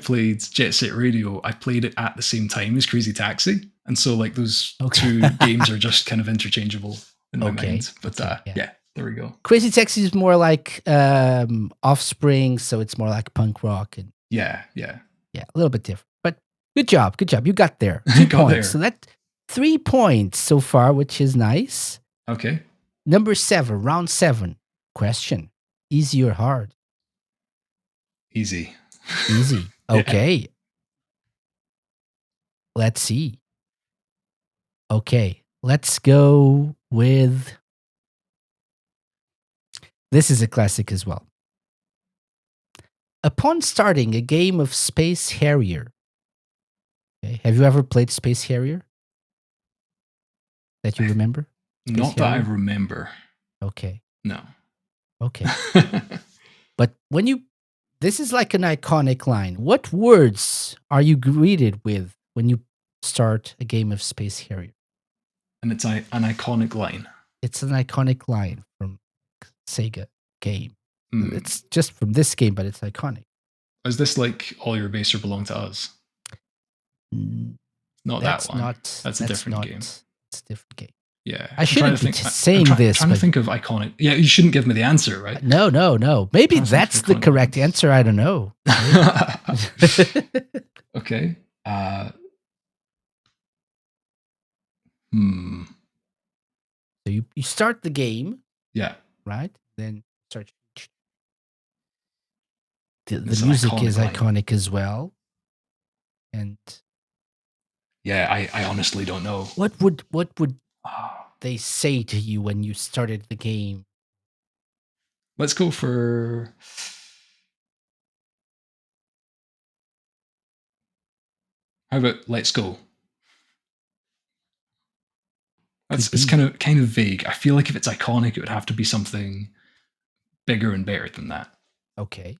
played Jet Set Radio, I played it at the same time as Crazy Taxi. And so like those Okay. two games are just kind of interchangeable in my Okay. mind. But Okay, yeah, there we go. Crazy Taxi is more like Offspring, so it's more like punk rock and Yeah. a little bit different. But good job. You got there. 2 Got points. there. So that's 3 points so far, which is nice. Okay. Number 7, round 7. Question. Easy or hard? Easy. Easy. Yeah. Okay. Let's see. Okay. Let's go with. This is a classic as well. Upon starting a game of Space Harrier. Okay. Have you ever played Space Harrier? That you remember? Not that I Harrier? remember. Okay. No. Okay. But when you. This is like an iconic line. What words are you greeted with when you start a game of Space Harrier? And it's an iconic line. It's an iconic line from SEGA game. Hmm. It's just from this game, but it's iconic. Is this like All Your Base Are Belong to Us? Not That's that one. not. That's a different game. It's a different game. Yeah. I shouldn't be saying this, I'm trying to but think of iconic. Yeah, you shouldn't give me the answer, right? no. Maybe Trying to think that's of the iconic correct ones. answer. I don't know. Okay. So you start the game, Yeah. right? Then start. The It's an music iconic is line. iconic as well. And Yeah, I honestly don't know. what would Ah. they say to you when you started the game? Let's go for. How about Let's Go? It's kind of vague. I feel like if it's iconic, it would have to be something bigger and better than that. Okay.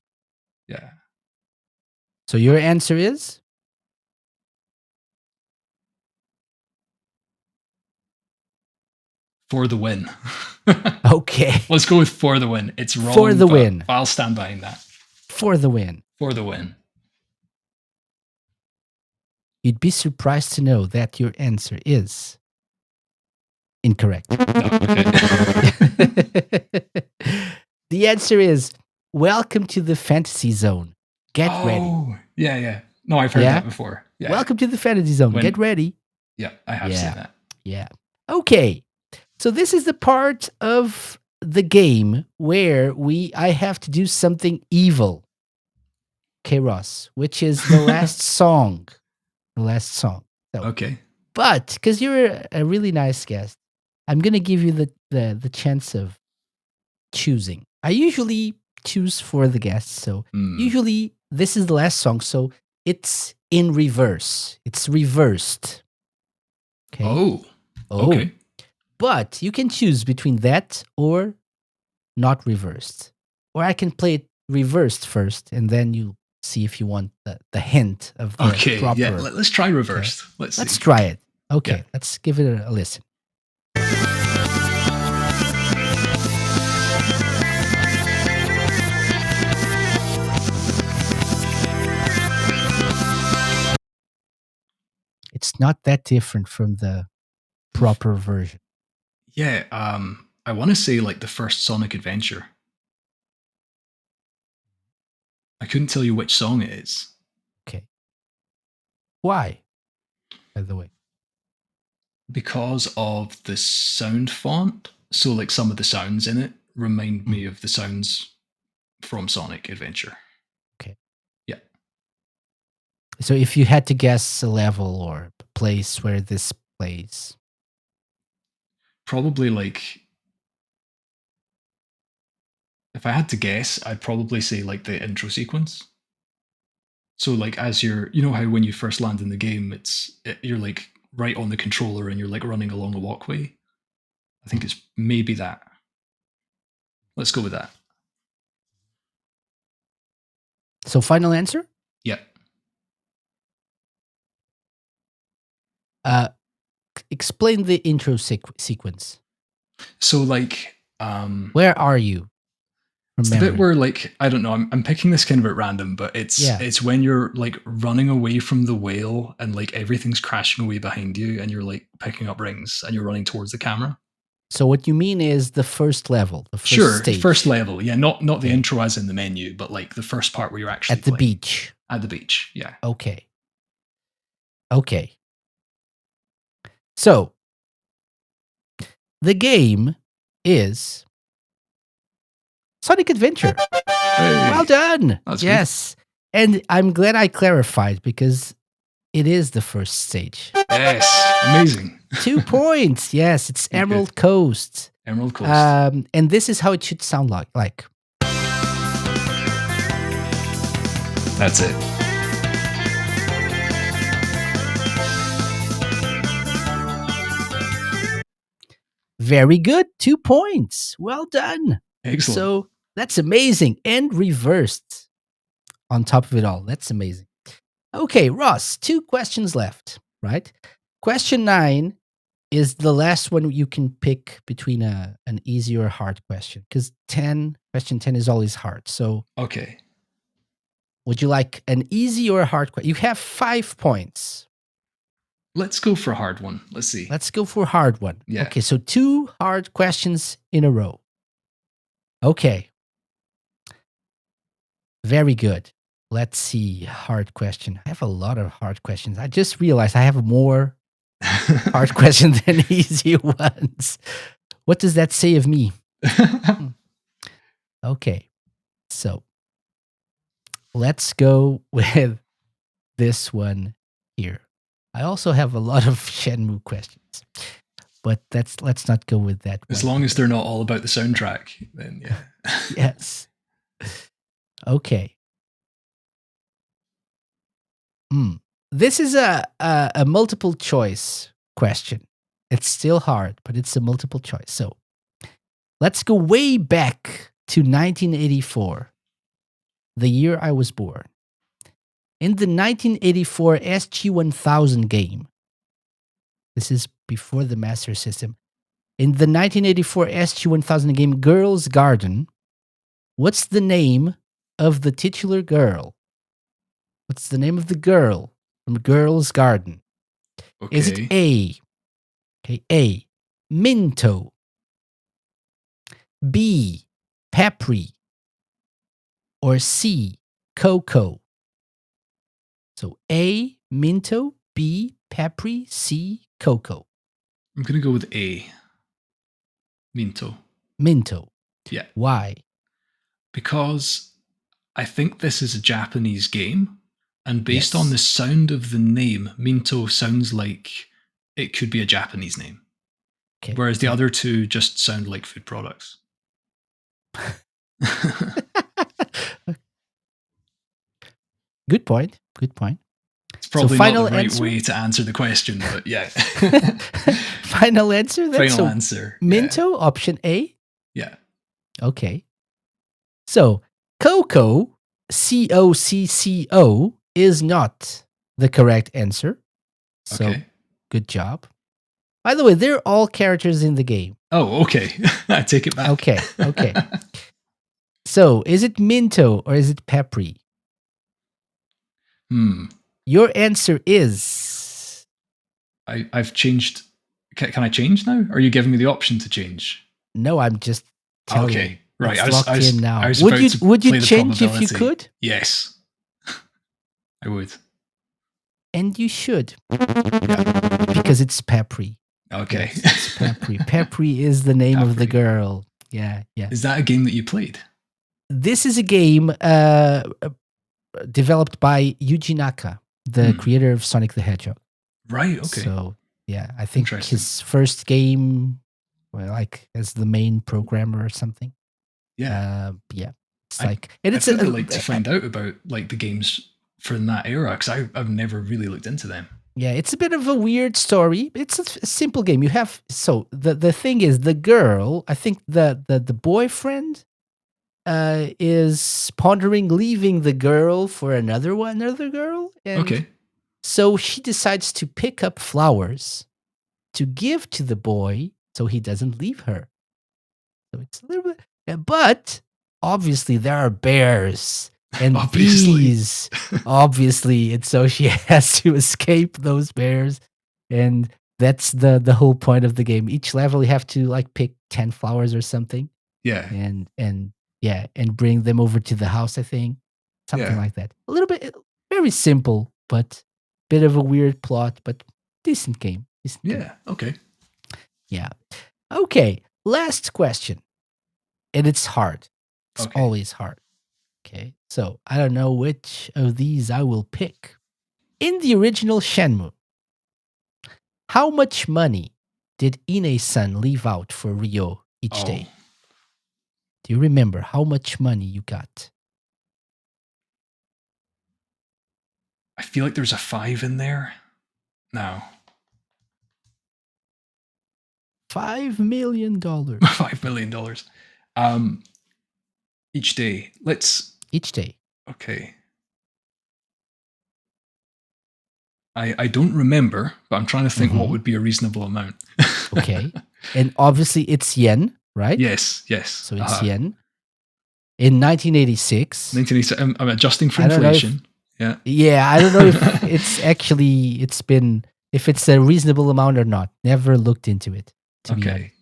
Yeah. So your answer is? For the win. Okay. Let's go with for the win. It's wrong. For the win. I'll stand behind that. For the win. For the win. You'd be surprised to know that your answer is incorrect. No, okay. The answer is Welcome to the Fantasy Zone. Get ready. Oh, yeah. No, I've heard that before. Yeah. Welcome to the Fantasy Zone. Get ready. Yeah, I have seen that. Yeah. Okay. So this is the part of the game where I have to do something evil. Okay, Ross, which is the last song. The last song. So, Okay. but because you're a really nice guest, I'm gonna give you the chance of choosing. I usually choose for the guests, so usually this is the last song, so it's in reverse. It's reversed. Okay. Oh. Okay. But you can choose between that or not reversed. Or I can play it reversed first, and then you see if you want the hint of the proper. Yeah, let's try reversed. Okay. Let's try it. Okay, let's give it a listen. It's not that different from the proper version. Yeah, I want to say like the first Sonic Adventure. I couldn't tell you which song it is. Okay. Why, by the way? Because of the sound font. So like some of the sounds in it remind me of the sounds from Sonic Adventure. Okay. Yeah. So if you had to guess a level or a place where this plays. Probably like, if I had to guess, I'd probably say like the intro sequence. So like as you're, you know how when you first land in the game, you're like right on the controller and you're like running along a walkway. I think it's maybe that. Let's go with that. So final answer? Yeah. Explain the intro sequence. So like, where are you? It's the bit where like, I don't know, I'm picking this kind of at random, but it's when you're like running away from the whale and like everything's crashing away behind you and you're like picking up rings and you're running towards the camera. So what you mean is the first level, the first stage. First level. Yeah, not the intro as in the menu, but like the first part where you're actually at the beach. At the beach, yeah. Okay. So the game is Sonic Adventure. Hey, well done. That's yes. Good. And I'm glad I clarified because it is the first stage. Yes. Amazing. 2 points. Yes, it's Emerald Coast. Emerald Coast. And this is how it should sound like. That's it. Very good. 2 points. Well done. Excellent. So that's amazing. And reversed on top of it all. That's amazing. Okay, Ross, 2 questions left, right? Question 9 is the last one you can pick between an easy or hard question. Because question 10 is always hard. So okay. Would you like an easy or a hard question? You have 5 points. Let's go for a hard one. Let's see. Let's go for a hard one. Yeah. Okay, so 2 hard questions in a row. Okay. Very good. Let's see. Hard question. I have a lot of hard questions. I just realized I have more hard questions than easy ones. What does that say of me? Okay. So let's go with this one here. I also have a lot of Shenmue questions, but let's not go with that. As long as they're not all about the soundtrack, then yeah. Yes. Okay. This is a multiple choice question, It's still hard, but it's a multiple choice. So let's go way back to 1984, the year I was born. In the 1984 SG-1000 game, this is before the Master System. In the 1984 SG-1000 game Girl's Garden, what's the name of the titular girl? What's the name of the girl from Girl's Garden? Okay. Is it A, Minto, B, Papri, or C, Coco? So A, Minto, B, Papri, C, Coco. I'm going to go with A. Minto. Minto. Yeah. Why? Because I think this is a Japanese game, and based Yes. on the sound of the name, Minto sounds like it could be a Japanese name. Okay. Whereas the other two just sound like food products. Good point. Good point. It's probably final not the right answer? way to answer the question, but yeah. Final answer then? Final So answer. Minto, option A? Yeah. Okay. So Coco, Cocco, is not the correct answer. So Okay. good job. By the way, they're all characters in the game. Oh, okay. I take it back. Okay. So is it Minto or is it Papri? Your answer is... I've changed. Can I change now? Or are you giving me the option to change? No, I'm just telling you. Okay. Right. It's locked in now. I was Would about you to would play you the change if you probability. could? Yes. I would. And you should. Yeah. Because it's Papri. Okay. Yes, it's Papri. Papri is the name of the Papri. girl. Yeah. Is that a game that you played? This is a game developed by Yuji Naka, the creator of Sonic the Hedgehog. Right. Okay. So, yeah, I think Interesting. his first game, like as the main programmer or something. Yeah. It's like, and it's I'd really like to find out about like the games from that era because I've never really looked into them. Yeah, it's a bit of a weird story. It's a simple game. You have the thing is the girl. I think the boyfriend is pondering leaving the girl for another girl. And Okay. so she decides to pick up flowers to give to the boy so he doesn't leave her. So it's a little bit, but obviously there are bears and bees, obviously, and so she has to escape those bears, and that's the whole point of the game. Each level you have to like pick 10 flowers or something. Yeah. And bring them over to the house, I think. Something like that. A little bit, very simple, but bit of a weird plot, but decent game. Yeah. Okay. Yeah. Okay. Last question. And it's hard. It's always hard. Okay. So I don't know which of these I will pick. In the original Shenmue, how much money did Ine-san leave out for Ryo each day? Do you remember how much money you got? I feel like there's a 5 in there. No. $5 million. $5 million. Each day. Each day. Okay. I don't remember, but I'm trying to think what would be a reasonable amount. Okay. And obviously it's yen, right? Yes. So it's yen. In 1986. 1986. I'm adjusting for inflation. Yeah, I don't know if it's a reasonable amount or not. Never looked into it. Okay.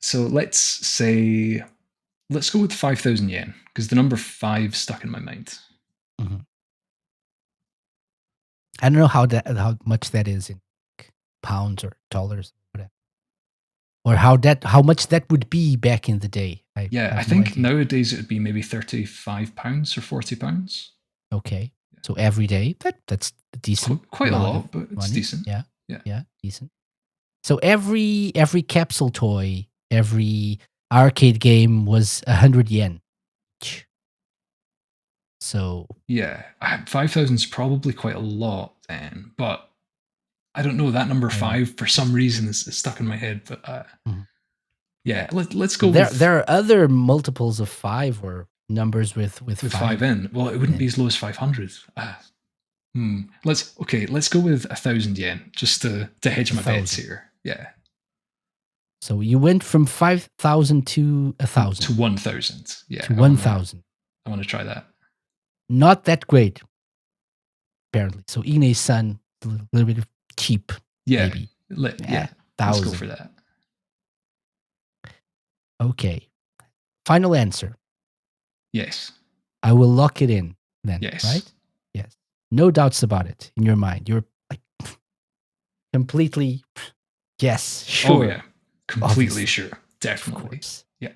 So let's go with 5,000 yen because the number 5 stuck in my mind. Mm-hmm. I don't know how much that is in pounds or dollars, whatever, or how much that would be back in the day. I think nowadays it would be maybe £35 or £40. Okay, so every day that's decent. Quite a lot, but it's decent. Yeah, decent. So every capsule toy, every arcade game was 100 yen. So yeah, 5,000 is probably quite a lot then, but I don't know, that number I don't know. 5 for some reason is stuck in my head. But Mhm. yeah, let's go There are other multiples of 5 or numbers with 5 in. Well, it wouldn't be as low as 500. Let's go with 1,000 yen just to hedge my bets 1,000. here. Yeah, So you went from 5,000 to 1,000. to 1,000. Yeah, To 1,000. I want to try that. Not that great, apparently. So Ine-san, a little bit of cheap, Yeah, maybe. let's go 1,000. for that. Okay. Final answer. Yes. I will lock it in then, Yes. right? Yes. No doubts about it in your mind. You're like completely, yes, sure. Oh yeah, completely Obviously. sure, Of definitely. course. Yeah.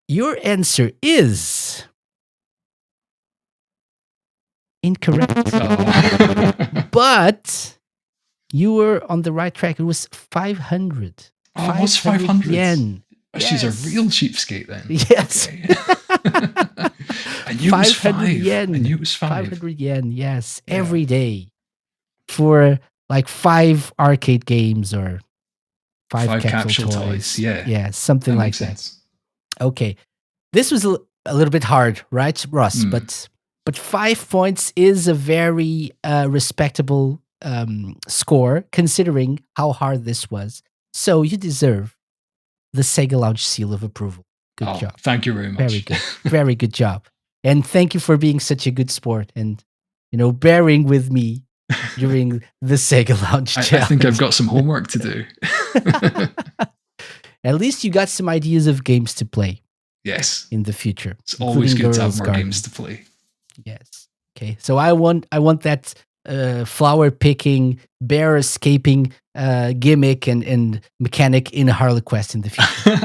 Your answer is incorrect. Oh. But you were on the right track. It was 500. Oh, what's 500 yen? Oh, she's a Yes. real cheapskate then. Yes. Okay. I knew it was 5. yen. I knew it was 5. 500 yen, yes. Yeah. Every day for like 5 arcade games or 5 capsule toys. Yeah. Yeah, something That like makes that. sense. Okay. This was a little bit hard, right, Ross? Hmm. But 5 points is a very respectable score considering how hard this was. So you deserve the Sega Lounge seal of approval. Good job. Thank you very much. Very good. Very good job. And thank you for being such a good sport and, bearing with me during the Sega Lounge I challenge. think I've got some homework to do. At least you got some ideas of games to play. Yes. In the future. It's always good to have more Garden. games to play. Yes. Okay. So I want that flower picking, bear escaping gimmick and mechanic in HarleQuest in the future.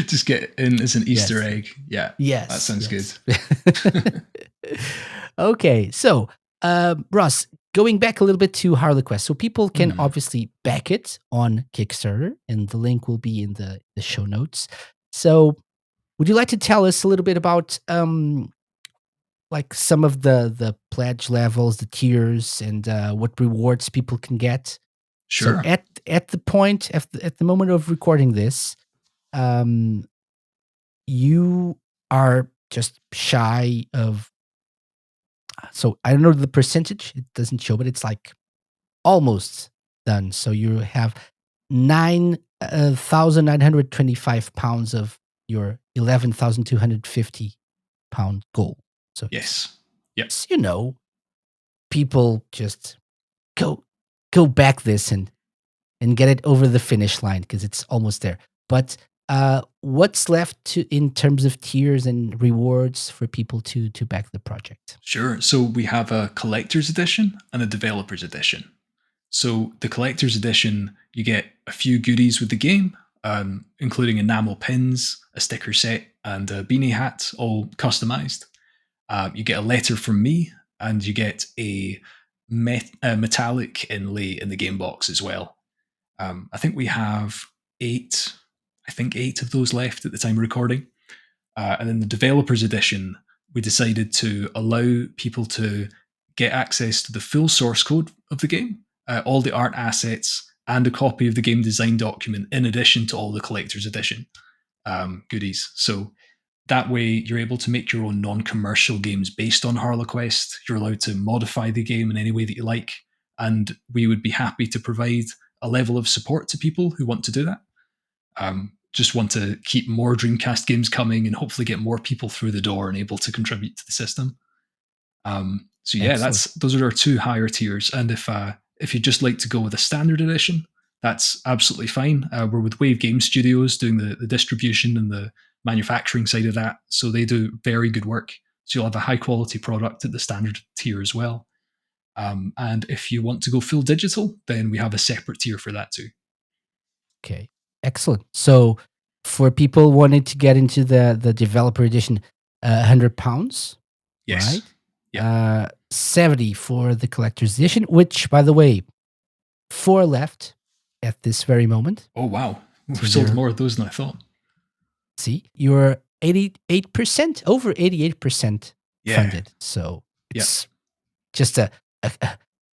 Just get in as an Easter egg. Yeah. Yes. That sounds good. Okay. So, Ross, going back a little bit to HarleQuest. So people can obviously back it on Kickstarter, and the link will be in the show notes. So would you like to tell us a little bit about like some of the pledge levels, the tiers, and what rewards people can get? Sure. So at the moment of recording this, you are just shy of. So I don't know the percentage; it doesn't show, but it's like almost done. So you have 9,925 pounds of your 11,250 pound goal. So yes. Yes. People just go back this and get it over the finish line because it's almost there. But what's left in terms of tiers and rewards for people to back the project? Sure. So we have a collector's edition and a developer's edition. So the collector's edition, you get a few goodies with the game, including enamel pins, a sticker set, and a beanie hat, all customized. You get a letter from me, and you get a metallic inlay in the game box as well. I think we have 8 of those left at the time of recording. And in the developer's edition, we decided to allow people to get access to the full source code of the game, all the art assets, and a copy of the game design document in addition to all the collector's edition goodies. So that way you're able to make your own non-commercial games based on HarleQuest. You're allowed to modify the game in any way that you like, and we would be happy to provide a level of support to people who want to do that. Just want to keep more Dreamcast games coming and hopefully get more people through the door and able to contribute to the system. So yeah, those are our 2 higher tiers. And if you'd just like to go with a standard edition, that's absolutely fine. We're with Wave Game Studios doing the distribution and the manufacturing side of that. So they do very good work. So you'll have a high quality product at the standard tier as well. And if you want to go full digital, then we have a separate tier for that too. Okay, excellent. So for people wanting to get into the developer edition, £100, yes. Right? Yeah. 70 for the collector's edition, which, by the way, 4 left at this very moment. Oh, wow. We've sold more of those than I thought. See, you're 88%, over 88% funded. So it's just a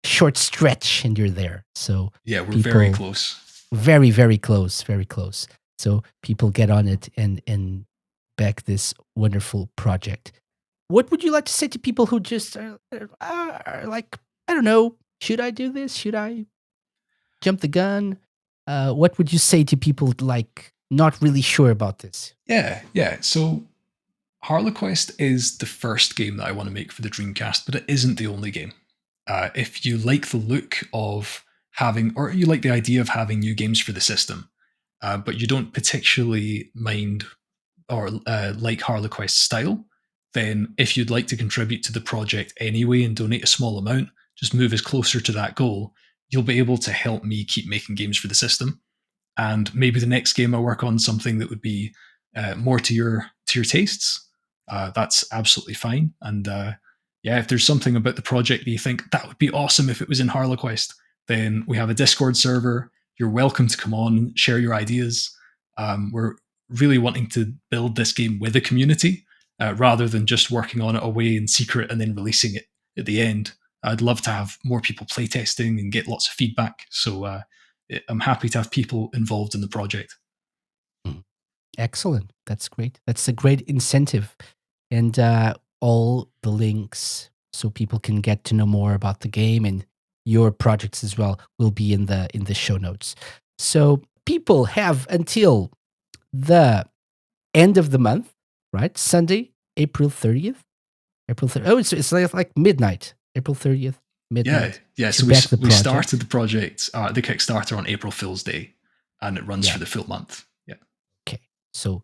short stretch and you're there. So Yeah, we're very people close. very, very close, very close. So people get on it and back this wonderful project. What would you like to say to people who just are like, I don't know, should I do this? Should I jump the gun? What would you say to people like not really sure about this? Yeah. So HarleQuest is the first game that I want to make for the Dreamcast, but it isn't the only game. If you like the look of having, or you like the idea of having new games for the system, but you don't particularly mind or like HarleQuest style, then if you'd like to contribute to the project anyway and donate a small amount, just move us closer to that goal. You'll be able to help me keep making games for the system, and maybe the next game I work on something that would be more to your tastes. That's absolutely fine. And yeah, if there's something about the project that you think that would be awesome if it was in HarleQuest, then we have a Discord server. You're welcome to come on and share your ideas. We're really wanting to build this game with a community rather than just working on it away in secret and then releasing it at the end. I'd love to have more people playtesting and get lots of feedback. So I'm happy to have people involved in the project. Excellent. That's great. That's a great incentive. And all the links so people can get to know more about the game and your projects as well will be in the show notes. So people have until the end of the month, right? Sunday, April 30th. April 30th. Oh, it's like midnight. April 30th, midnight. Yeah. to So back the we project. started the project, the Kickstarter on April Fool's Day, and it runs for the full month. Yeah. Okay. So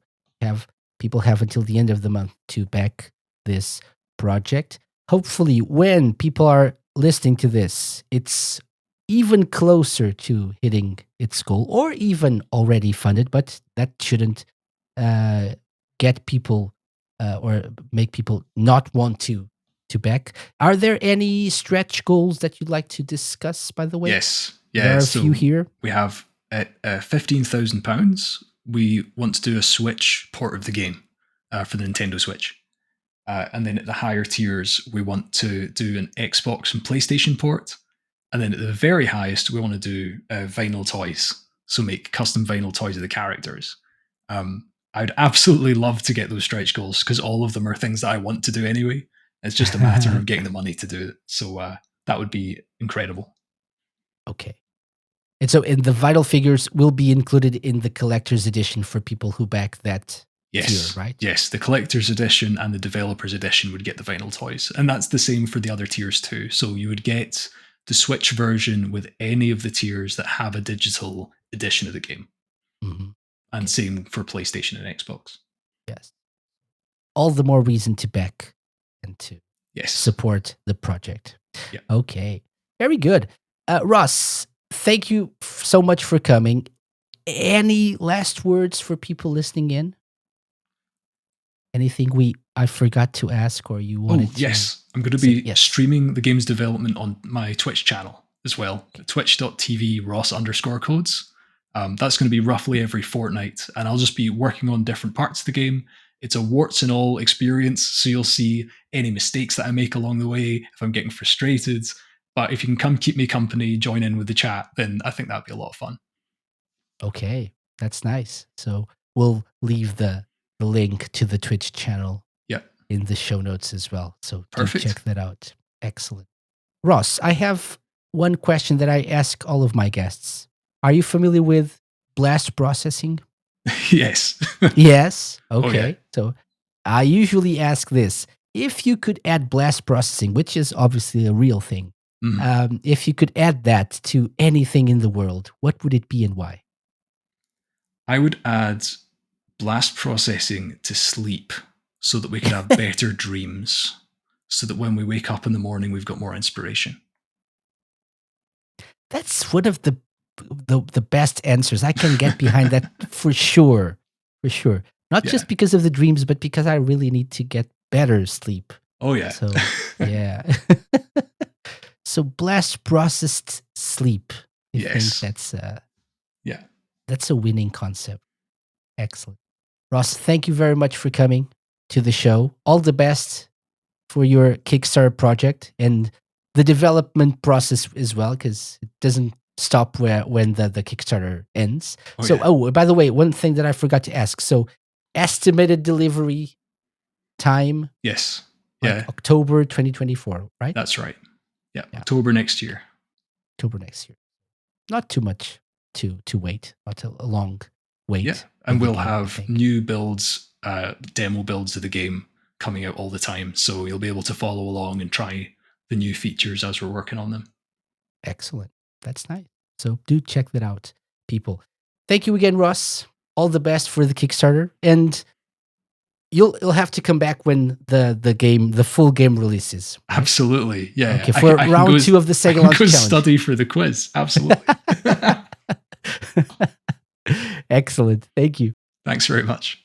people have until the end of the month to back this project. Hopefully, when people are listening to this, it's even closer to hitting its goal or even already funded, but that shouldn't get people or make people not want to back. Are there any stretch goals that you'd like to discuss, by the way? Yes. Yeah. There are a so few here. we have at £15,000. We want to do a Switch port of the game for the Nintendo Switch. And then at the higher tiers, we want to do an Xbox and PlayStation port. And then at the very highest, we want to do vinyl toys. So make custom vinyl toys of the characters. I'd absolutely love to get those stretch goals because all of them are things that I want to do anyway. It's just a matter of getting the money to do it. So that would be incredible. Okay. And so the vital figures will be included in the collector's edition for people who back that tier, right? Yes, the collector's edition and the developer's edition would get the vinyl toys. And that's the same for the other tiers too. So you would get the Switch version with any of the tiers that have a digital edition of the game. Mm-hmm. And same for PlayStation and Xbox. Yes. All the more reason to back and to support the project. Yeah. Okay. Very good. Ross, thank you so much for coming. Any last words for people listening in? Anything I forgot to ask or you wanted to? Yes. I'm going to be streaming the game's development on my Twitch channel as well. Okay. Twitch.tv Ross_codes. That's going to be roughly every fortnight. And I'll just be working on different parts of the game. It's a warts and all experience. So you'll see any mistakes that I make along the way, if I'm getting frustrated. But if you can come keep me company, join in with the chat, then I think that'd be a lot of fun. Okay. That's nice. So we'll leave the link to the Twitch channel in the show notes as well. So perfect. Do check that out. Excellent. Ross, I have one question that I ask all of my guests. Are you familiar with blast processing? Yes. Yes? Okay. Oh, yeah. So I usually ask this. If you could add blast processing, which is obviously a real thing, if you could add that to anything in the world, what would it be and why? I would add blast processing to sleep so that we could have better dreams, so that when we wake up in the morning, we've got more inspiration. That's one of the best answers. I can get behind that for sure. For sure. Not just because of the dreams, but because I really need to get better sleep. Oh, yeah. So, yeah. So blast processed sleep. I think that's a winning concept. Excellent. Ross, thank you very much for coming to the show. All the best for your Kickstarter project and the development process as well, because it doesn't stop when the Kickstarter ends. By the way, one thing that I forgot to ask. So estimated delivery time? Yes. Like October 2024, right? That's right. Yeah. October next year. October next year. Not too much to wait. Not a long wait. Yeah. And we'll have new builds, demo builds of the game coming out all the time. So you'll be able to follow along and try the new features as we're working on them. Excellent. That's nice. So do check that out, people. Thank you again, Ross. All the best for the Kickstarter. And you'll have to come back when the full game releases. Right? Absolutely. Yeah. Okay, for round 2 of the SEGA Lounge challenge. Study for the quiz. Absolutely. Excellent. Thank you. Thanks very much.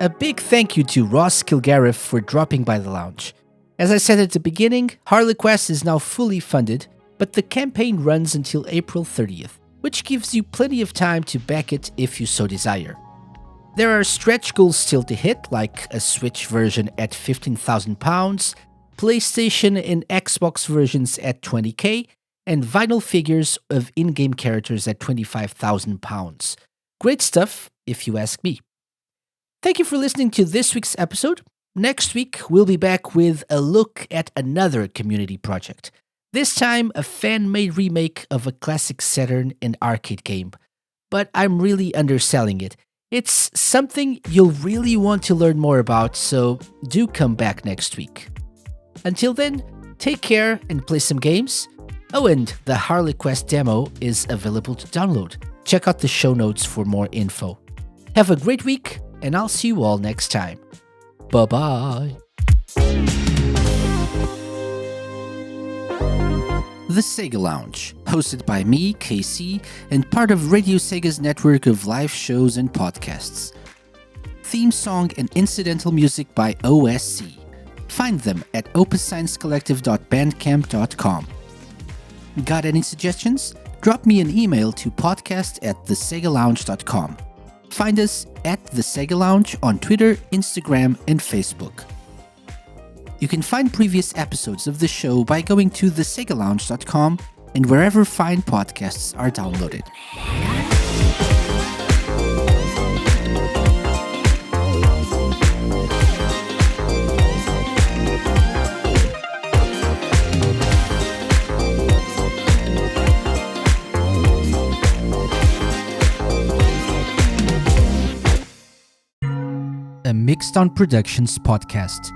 A big thank you to Ross Kilgariff for dropping by the lounge. As I said at the beginning, HarleQuest is now fully funded, but the campaign runs until April 30th, which gives you plenty of time to back it if you so desire. There are stretch goals still to hit, like a Switch version at £15,000, PlayStation and Xbox versions at $20,000, and vinyl figures of in-game characters at £25,000. Great stuff, if you ask me. Thank you for listening to this week's episode. Next week, we'll be back with a look at another community project. This time, a fan-made remake of a classic Saturn and arcade game. But I'm really underselling it. It's something you'll really want to learn more about, so do come back next week. Until then, take care and play some games. Oh, and the HarleQuest demo is available to download. Check out the show notes for more info. Have a great week, and I'll see you all next time. Bye-bye. The SEGA Lounge, hosted by me, KC, and part of Radio Sega's network of live shows and podcasts. Theme song and incidental music by OSC. Find them at opussciencecollective.bandcamp.com. Got any suggestions? Drop me an email to podcast@thesegalounge.com. Find us at The SEGA Lounge on Twitter, Instagram, and Facebook. You can find previous episodes of the show by going to thesegalounge.com and wherever fine podcasts are downloaded. A Mixed On Productions podcast.